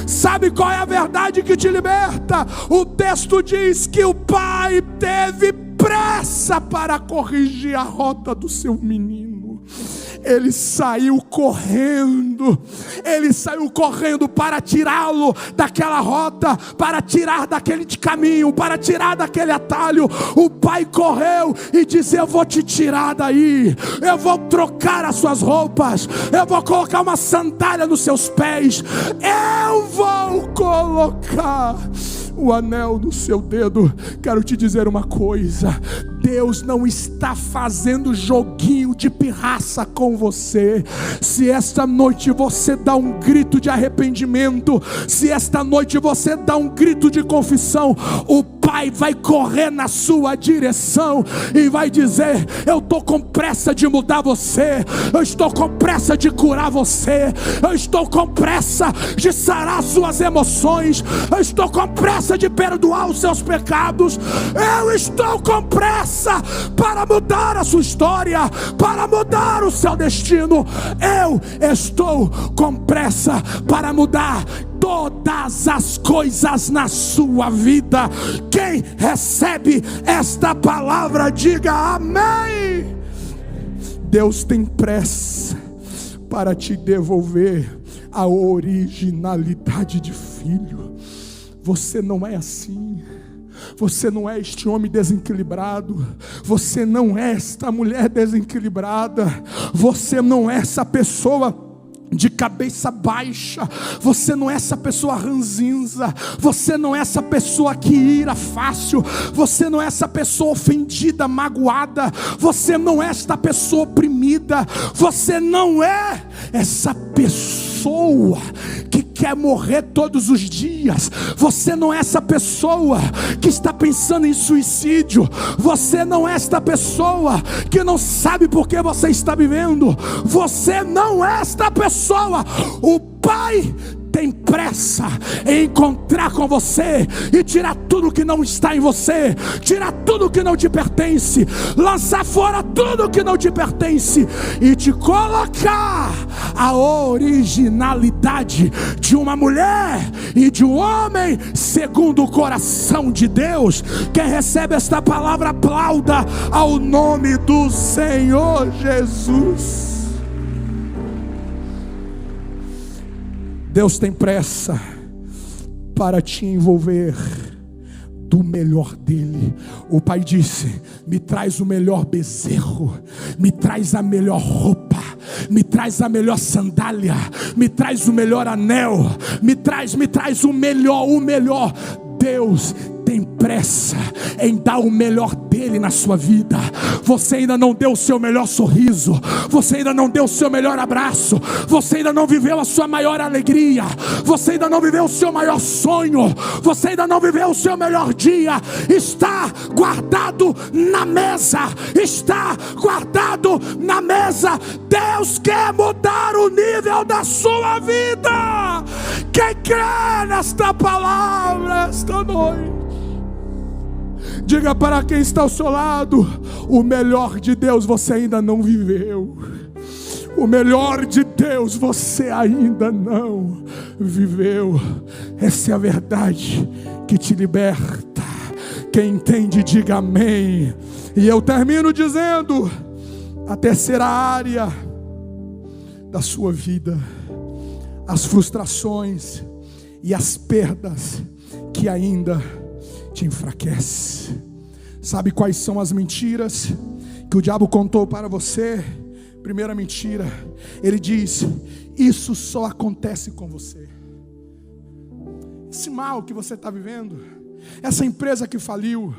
Sabe qual é a verdade que te liberta? O texto diz que o pai teve pressa para corrigir a rota do seu menino. Ele saiu correndo para tirá-lo daquela rota, para tirar daquele caminho, para tirar daquele atalho. O pai correu e disse: eu vou te tirar daí, eu vou trocar as suas roupas, eu vou colocar uma sandália nos seus pés, eu vou colocar o anel no seu dedo. Quero te dizer uma coisa: Deus não está fazendo joguinho de pirraça com você. Se esta noite você dá um grito de arrependimento, se esta noite você dá um grito de confissão, o Pai vai correr na sua direção e vai dizer: eu estou com pressa de mudar você, eu estou com pressa de curar você, eu estou com pressa de sarar suas emoções, eu estou com pressa de perdoar os seus pecados, eu estou com pressa para mudar a sua história, para mudar o seu destino. Eu estou com pressa para mudar todas as coisas na sua vida. Quem recebe esta palavra, diga amém. Deus tem pressa para te devolver a originalidade de filho. Você não é assim. Você não é este homem desequilibrado, você não é esta mulher desequilibrada, você não é essa pessoa de cabeça baixa, você não é essa pessoa ranzinza, você não é essa pessoa que ira fácil, você não é essa pessoa ofendida, magoada, você não é esta pessoa oprimida, você não é essa pessoa que quer morrer todos os dias. Você não é essa pessoa que está pensando em suicídio. Você não é esta pessoa que não sabe por que você está vivendo. Você não é esta pessoa. O Pai tem pressa em encontrar com você e tirar tudo que não está em você, tirar tudo que não te pertence, lançar fora tudo que não te pertence e te colocar a originalidade de uma mulher e de um homem segundo o coração de Deus. Quem recebe esta palavra, aplauda ao nome do Senhor Jesus. Deus tem pressa para te envolver do melhor dele. O Pai disse: me traz o melhor bezerro, me traz a melhor roupa, me traz a melhor sandália, me traz o melhor anel, me traz o melhor. Deus tem pressa em dar o melhor dele na sua vida. Você ainda não deu o seu melhor sorriso, você ainda não deu o seu melhor abraço, você ainda não viveu a sua maior alegria, você ainda não viveu o seu maior sonho, você ainda não viveu o seu melhor dia. Está guardado na mesa, está guardado na mesa. Deus quer mudar o nível da sua vida. Quem crê nesta palavra esta noite, diga para quem está ao seu lado: o melhor de Deus você ainda não viveu. O melhor de Deus você ainda não viveu. Essa é a verdade que te liberta. Quem entende, diga amém. E eu termino dizendo: a terceira área da sua vida, as frustrações e as perdas que ainda te enfraquece. Sabe quais são as mentiras que o diabo contou para você? Primeira mentira, ele diz: isso só acontece com você. Esse mal que você está vivendo, essa empresa que faliu,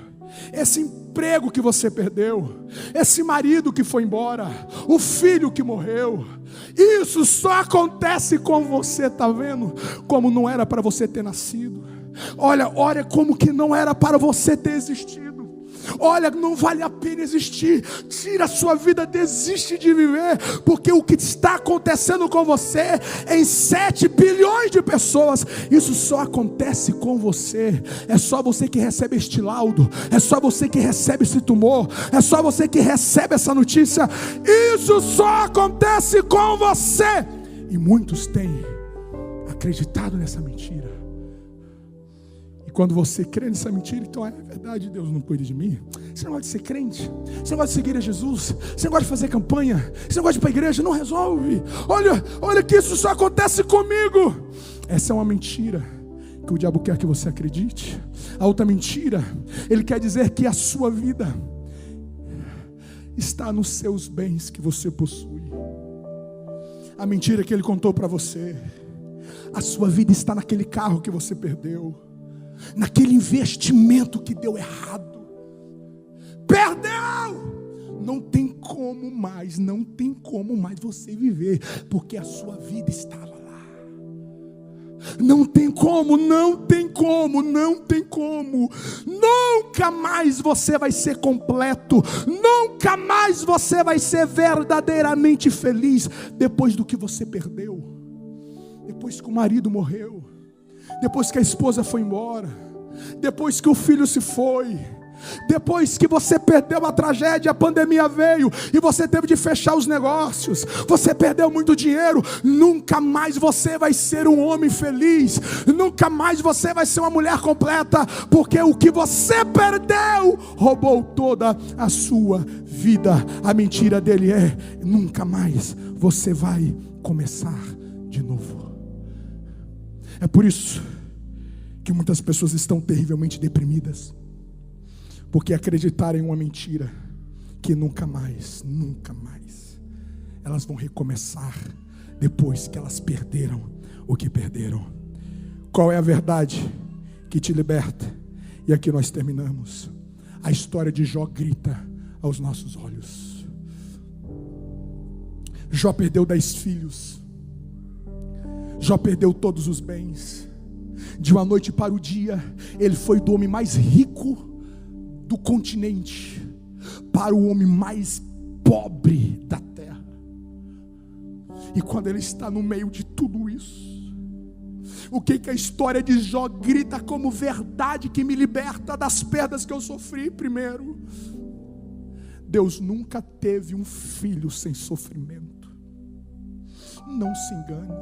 esse emprego que você perdeu, esse marido que foi embora, o filho que morreu, isso só acontece com você. Está vendo como não era para você ter nascido? Olha como que não era para você ter existido. Olha, não vale a pena existir. Tira a sua vida, desiste de viver, porque o que está acontecendo com você em 7 bilhões de pessoas, isso só acontece com você. É só você que recebe este laudo, é só você que recebe esse tumor, é só você que recebe essa notícia. Isso só acontece com você. E muitos têm acreditado nessa mentira. Quando você crê nessa mentira, então é verdade, Deus não cuida de mim. Você não gosta de ser crente, você não gosta de seguir a Jesus, você não gosta de fazer campanha, você não gosta de ir para a igreja, não resolve. Olha que isso só acontece comigo. Essa é uma mentira que o diabo quer que você acredite. A outra mentira, ele quer dizer que a sua vida está nos seus bens que você possui. A mentira que ele contou para você: a sua vida está naquele carro que você perdeu, naquele investimento que deu errado. Perdeu! Não tem como mais você viver, porque a sua vida estava lá. Não tem como. Nunca mais você vai ser completo. Nunca mais você vai ser verdadeiramente feliz depois do que você perdeu. Depois que o marido morreu, depois que a esposa foi embora, depois que o filho se foi, depois que você perdeu a tragédia, a pandemia veio e você teve de fechar os negócios, você perdeu muito dinheiro. Nunca mais você vai ser um homem feliz, nunca mais você vai ser uma mulher completa, porque o que você perdeu roubou toda a sua vida. A mentira dele é: nunca mais você vai começar de novo. É por isso que muitas pessoas estão terrivelmente deprimidas, porque acreditaram em uma mentira que nunca mais elas vão recomeçar depois que elas perderam o que perderam. Qual é a verdade que te liberta? E aqui nós terminamos. A história de Jó grita aos nossos olhos. Jó perdeu 10 filhos. Jó perdeu todos os bens. De uma noite para o dia, ele foi do homem mais rico do continente para o homem mais pobre da terra. E quando ele está no meio de tudo isso, o que a história de Jó grita como verdade que me liberta das perdas que eu sofri? Primeiro, Deus nunca teve um filho sem sofrimento. Não se engane.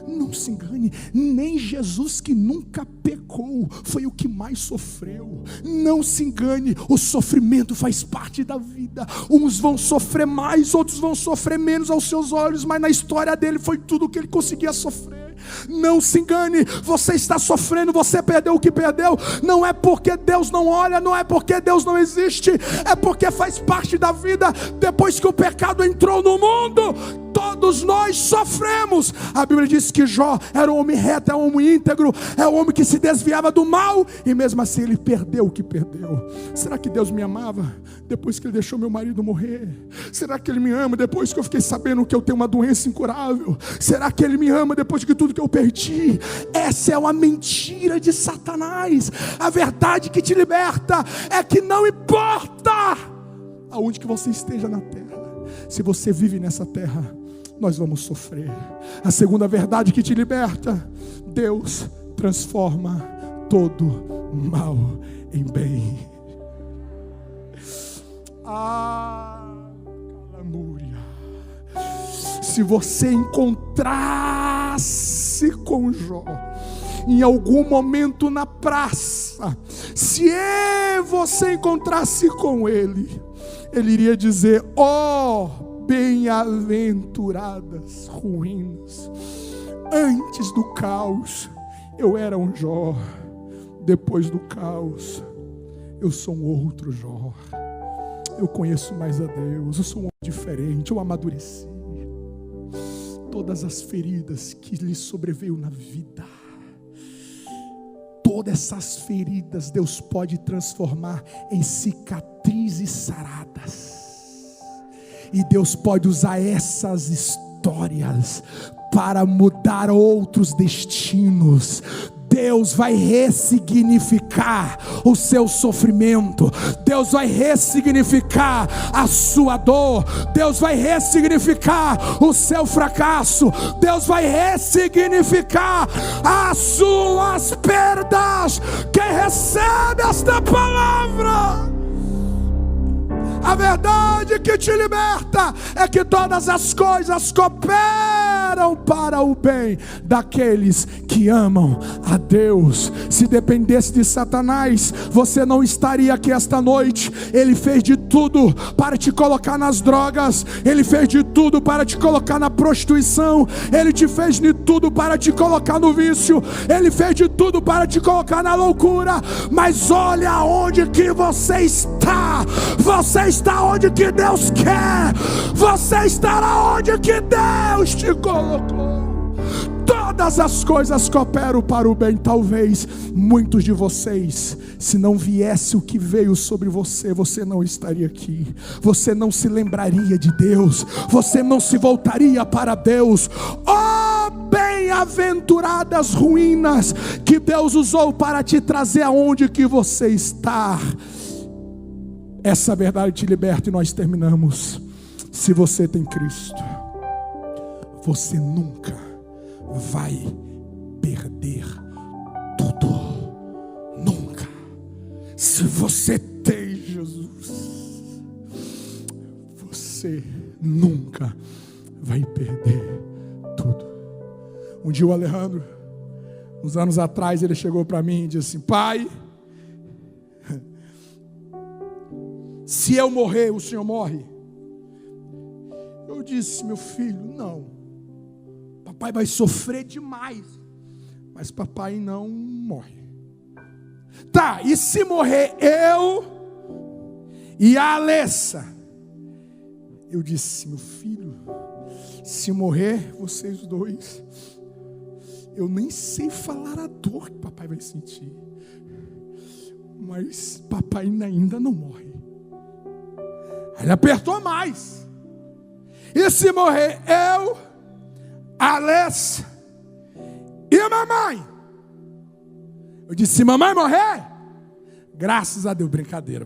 Não se engane, nem Jesus, que nunca pecou, foi o que mais sofreu. Não se engane, o sofrimento faz parte da vida. Uns vão sofrer mais, outros vão sofrer menos aos seus olhos, mas na história dele foi tudo o que ele conseguia sofrer. Não se engane, você está sofrendo, você perdeu o que perdeu, não é porque Deus não olha, não é porque Deus não existe, é porque faz parte da vida. Depois que o pecado entrou no mundo, todos nós sofremos. A Bíblia diz que Jó era um homem reto, é um homem íntegro, é um homem que se desviava do mal, e mesmo assim ele perdeu o que perdeu. Será que Deus me amava depois que ele deixou meu marido morrer? Será que ele me ama depois que eu fiquei sabendo que eu tenho uma doença incurável? Será que ele me ama depois de tudo que eu perdi? Essa é uma mentira de Satanás. A verdade que te liberta é que não importa aonde que você esteja na terra, se você vive nessa terra, nós vamos sofrer. A segunda verdade que te liberta: Deus transforma todo mal em bem. Calamúria. Se você encontrasse com Jó em algum momento na praça, se você encontrasse com ele, ele iria dizer: bem-aventuradas ruínas. Antes do caos, eu era um Jó. Depois do caos, eu sou um outro Jó. Eu conheço mais a Deus, eu sou um homem diferente, eu amadureci. Todas as feridas que lhe sobreveio na vida, todas essas feridas Deus pode transformar em cicatrizes saradas. E Deus pode usar essas histórias para mudar outros destinos. Deus vai ressignificar o seu sofrimento. Deus vai ressignificar a sua dor. Deus vai ressignificar o seu fracasso. Deus vai ressignificar as suas perdas. Quem recebe esta palavra? A verdade que te liberta é que todas as coisas cooperam para o bem daqueles que amam a Deus. Se dependesse de Satanás, você não estaria aqui esta noite. Ele fez de tudo para te colocar nas drogas, ele fez de tudo para te colocar na prostituição, ele te fez de tudo para te colocar no vício, ele fez de tudo para te colocar na loucura. Mas olha onde que você está. Você está onde que Deus quer. Você estará onde que Deus te colocou. Todas as coisas cooperam para o bem. Talvez muitos de vocês, se não viesse o que veio sobre você, você não estaria aqui. Você não se lembraria de Deus. Você não se voltaria para Deus. Bem-aventuradas ruínas que Deus usou para te trazer aonde que você está. Essa verdade te liberta e nós terminamos. Se você tem Cristo, você nunca vai perder tudo. Nunca. Se você tem Jesus, você nunca vai perder tudo. Um dia o Alejandro, uns anos atrás, ele chegou para mim e disse assim: pai, se eu morrer, o senhor morre? Eu disse: meu filho, não. Papai vai sofrer demais, mas papai não morre. Tá, e se morrer eu e a Alessa? Eu disse: meu filho, se morrer vocês dois, eu nem sei falar a dor que papai vai sentir, mas papai ainda não morre. Ele apertou mais. E se morrer eu, Alex e a mamãe. Eu disse: se mamãe morrer, graças a Deus. Brincadeira.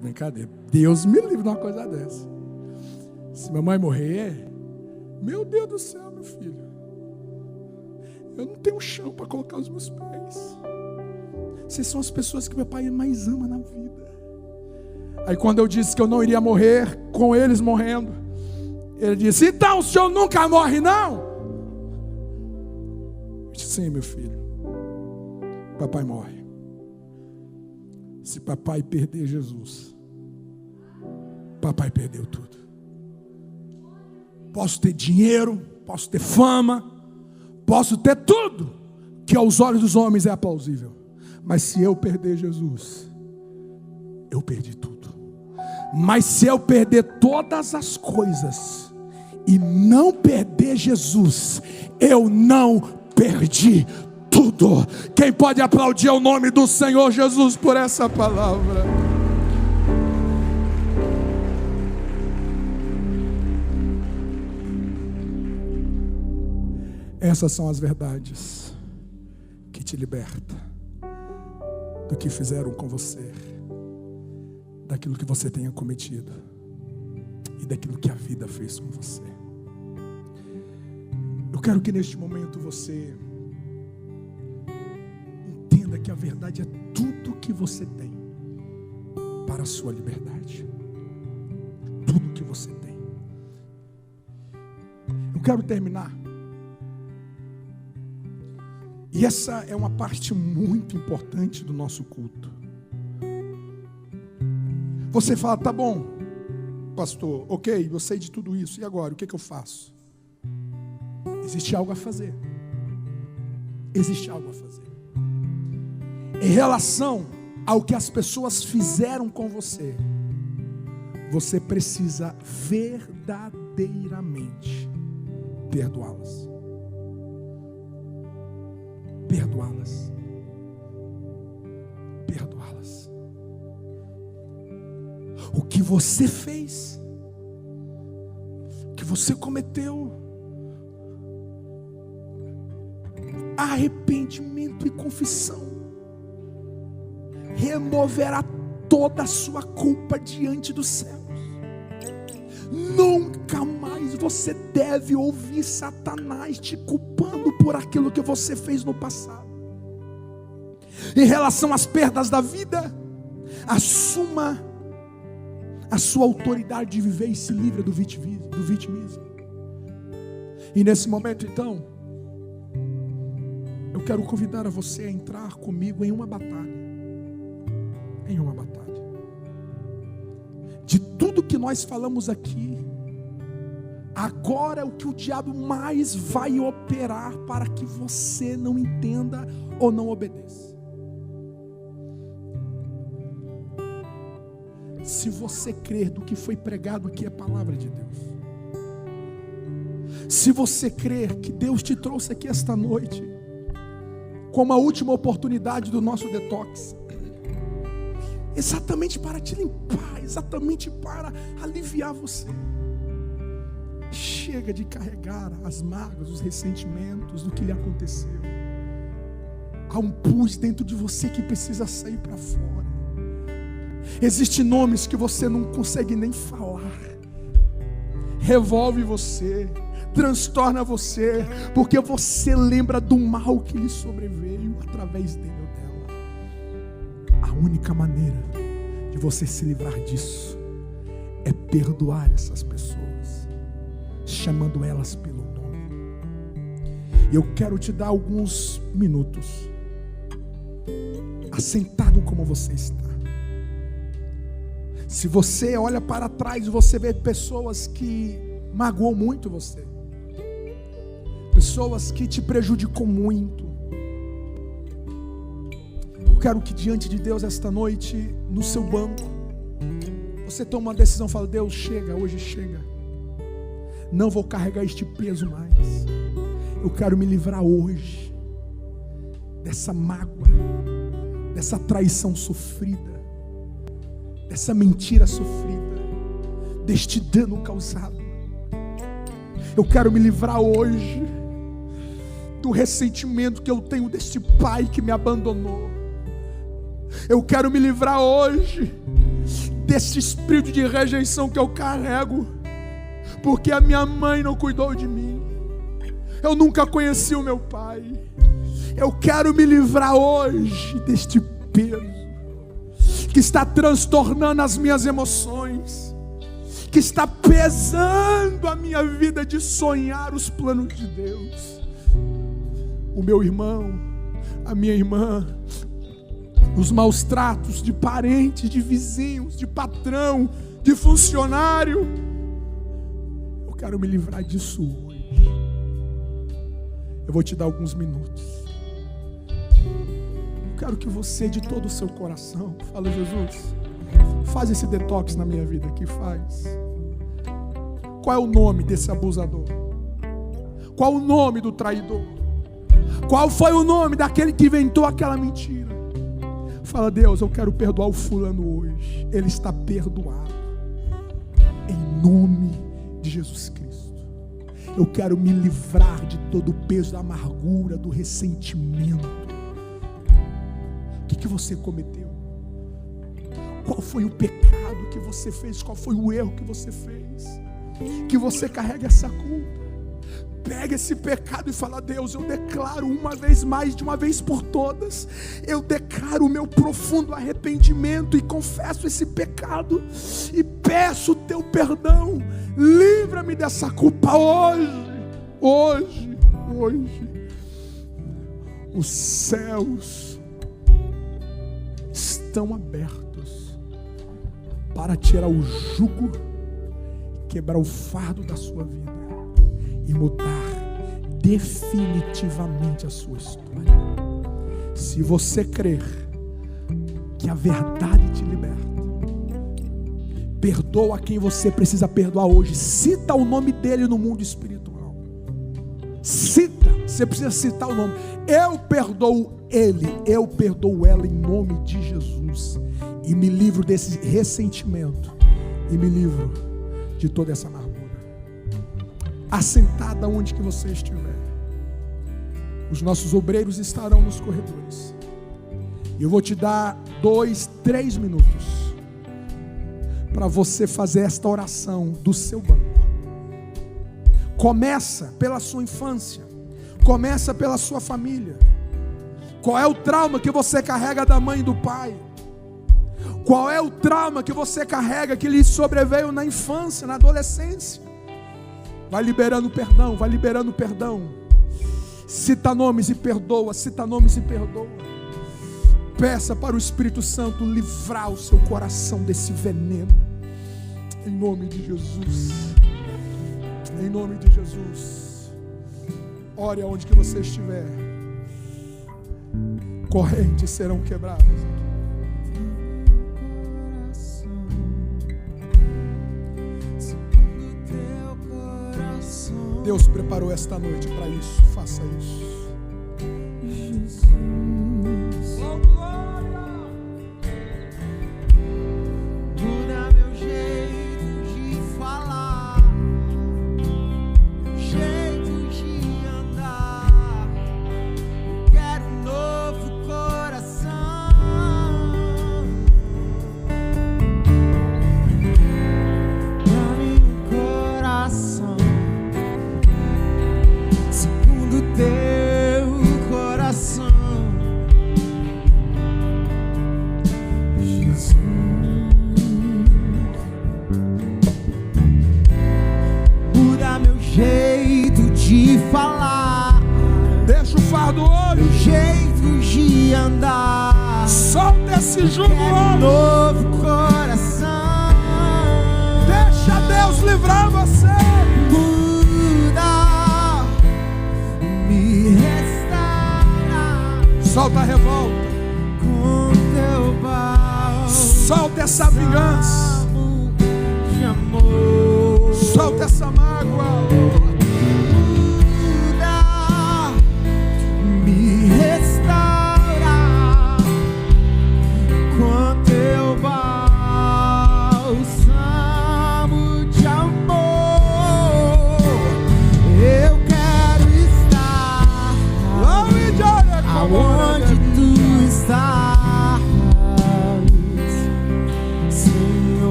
Deus me livre de uma coisa dessa. Se mamãe morrer, meu Deus do céu, meu filho, eu não tenho chão para colocar os meus pés. Vocês são as pessoas que meu pai mais ama na vida. Aí quando eu disse que eu não iria morrer com eles morrendo, ele disse: então o senhor nunca morre não? Eu disse: sim, meu filho, papai morre. Se papai perder Jesus, papai perdeu tudo. Posso ter dinheiro, posso ter fama, posso ter tudo que aos olhos dos homens é aplausível, mas se eu perder Jesus, eu perdi tudo. Mas se eu perder todas as coisas e não perder Jesus, eu não perdi tudo. Quem pode aplaudir o nome do Senhor Jesus por essa palavra? Essas são as verdades que te libertam do que fizeram com você, daquilo que você tenha cometido e daquilo que a vida fez com você. Eu quero que neste momento você entenda que a verdade é tudo que você tem para a sua liberdade. Tudo que você tem. Eu quero terminar. E essa é uma parte muito importante do nosso culto. Você fala: tá bom, pastor, ok, eu sei de tudo isso, e agora, o que eu faço? Existe algo a fazer. Existe algo a fazer. Em relação ao que as pessoas fizeram com você, você precisa verdadeiramente perdoá-las. Perdoá-las. Perdoá-las. O que você fez, o que você cometeu, arrependimento e confissão removerá toda a sua culpa diante dos céus. Nunca mais você deve ouvir Satanás te culpando por aquilo que você fez no passado. Em relação às perdas da vida, assuma a sua autoridade de viver e se livre do vitimismo. E nesse momento, então, eu quero convidar a você a entrar comigo em uma batalha. Em uma batalha. De tudo que nós falamos aqui, agora é o que o diabo mais vai operar para que você não entenda ou não obedeça. Se você crer do que foi pregado aqui é palavra de Deus. Se você crer que Deus te trouxe aqui esta noite como a última oportunidade do nosso detox, exatamente para te limpar, exatamente para aliviar você. Chega de carregar as mágoas, os ressentimentos do que lhe aconteceu. Há um pus dentro de você que precisa sair para fora. Existem nomes que você não consegue nem falar. Revolve você, transtorna você, porque você lembra do mal que lhe sobreveio através dele ou dela. A única maneira de você se livrar disso é perdoar essas pessoas, chamando elas pelo nome. E eu quero te dar alguns minutos, assentado como você está. Se você olha para trás, você vê pessoas que magoou muito você, pessoas que te prejudicou muito. Eu quero que diante de Deus esta noite, no seu banco, você tome uma decisão, fala: Deus, chega, hoje chega. Não vou carregar este peso mais. Eu quero me livrar hoje dessa mágoa, dessa traição sofrida, dessa mentira sofrida, deste dano causado. Eu quero me livrar hoje do ressentimento que eu tenho deste pai que me abandonou. Eu quero me livrar hoje desse espírito de rejeição que eu carrego, porque a minha mãe não cuidou de mim. Eu nunca conheci o meu pai. Eu quero me livrar hoje deste peso que está transtornando as minhas emoções, que está pesando a minha vida de sonhar os planos de Deus. O meu irmão, a minha irmã, os maus tratos de parentes, de vizinhos, de patrão, de funcionário. Eu quero me livrar disso hoje. Eu vou te dar alguns minutos. Eu quero que você, de todo o seu coração, fale: Jesus, faz esse detox na minha vida aqui, faz. Qual é o nome desse abusador? Qual o nome do traidor? Qual foi o nome daquele que inventou aquela mentira? Fala: Deus, eu quero perdoar o fulano hoje. Ele está perdoado, em nome de Jesus Cristo. Eu quero me livrar de todo o peso da amargura, do ressentimento. O que você cometeu? Qual foi o pecado que você fez? Qual foi o erro que você fez? Que você carrega essa culpa. Pega esse pecado e fala: Deus, eu declaro uma vez mais, de uma vez por todas, eu declaro o meu profundo arrependimento e confesso esse pecado e peço o teu perdão. Livra-me dessa culpa hoje. Os céus estão abertos para tirar o jugo, quebrar o fardo da sua vida e mudar definitivamente a sua história. Se você crer que a verdade te liberta, perdoa quem você precisa perdoar hoje. Cita o nome dele no mundo espiritual. Cita, você precisa citar o nome. Eu perdoo ele, eu perdoo ela em nome de Jesus. E me livro desse ressentimento. E me livro de toda essa amargura. Assentada onde que você estiver, os nossos obreiros estarão nos corredores. Eu vou te dar 2, 3 minutos para você fazer esta oração do seu banco. Começa pela sua infância, começa pela sua família. Qual é o trauma que você carrega da mãe e do pai? Qual é o trauma que você carrega que lhe sobreveio na infância, na adolescência? Vai liberando perdão, vai liberando perdão. Cita nomes e perdoa, cita nomes e perdoa. Peça para o Espírito Santo livrar o seu coração desse veneno. Em nome de Jesus. Em nome de Jesus. Ore aonde que você estiver. Correntes serão quebradas. Deus preparou esta noite para isso. Faça isso. Jesus. Glória. Muda meu jeito de falar, jeito de andar. Eu quero um novo coração. Dá-me um coração segundo teu coração, Jesus. Muda meu jeito de falar, Deixa o fardo hoje. meu jeito de andar. Solta esse jugo Quero um hoje. novo coração. Deixa Deus livrar você. Muda, me restaura Solta a revolta. com teu bálsamo. Solta essa vingança.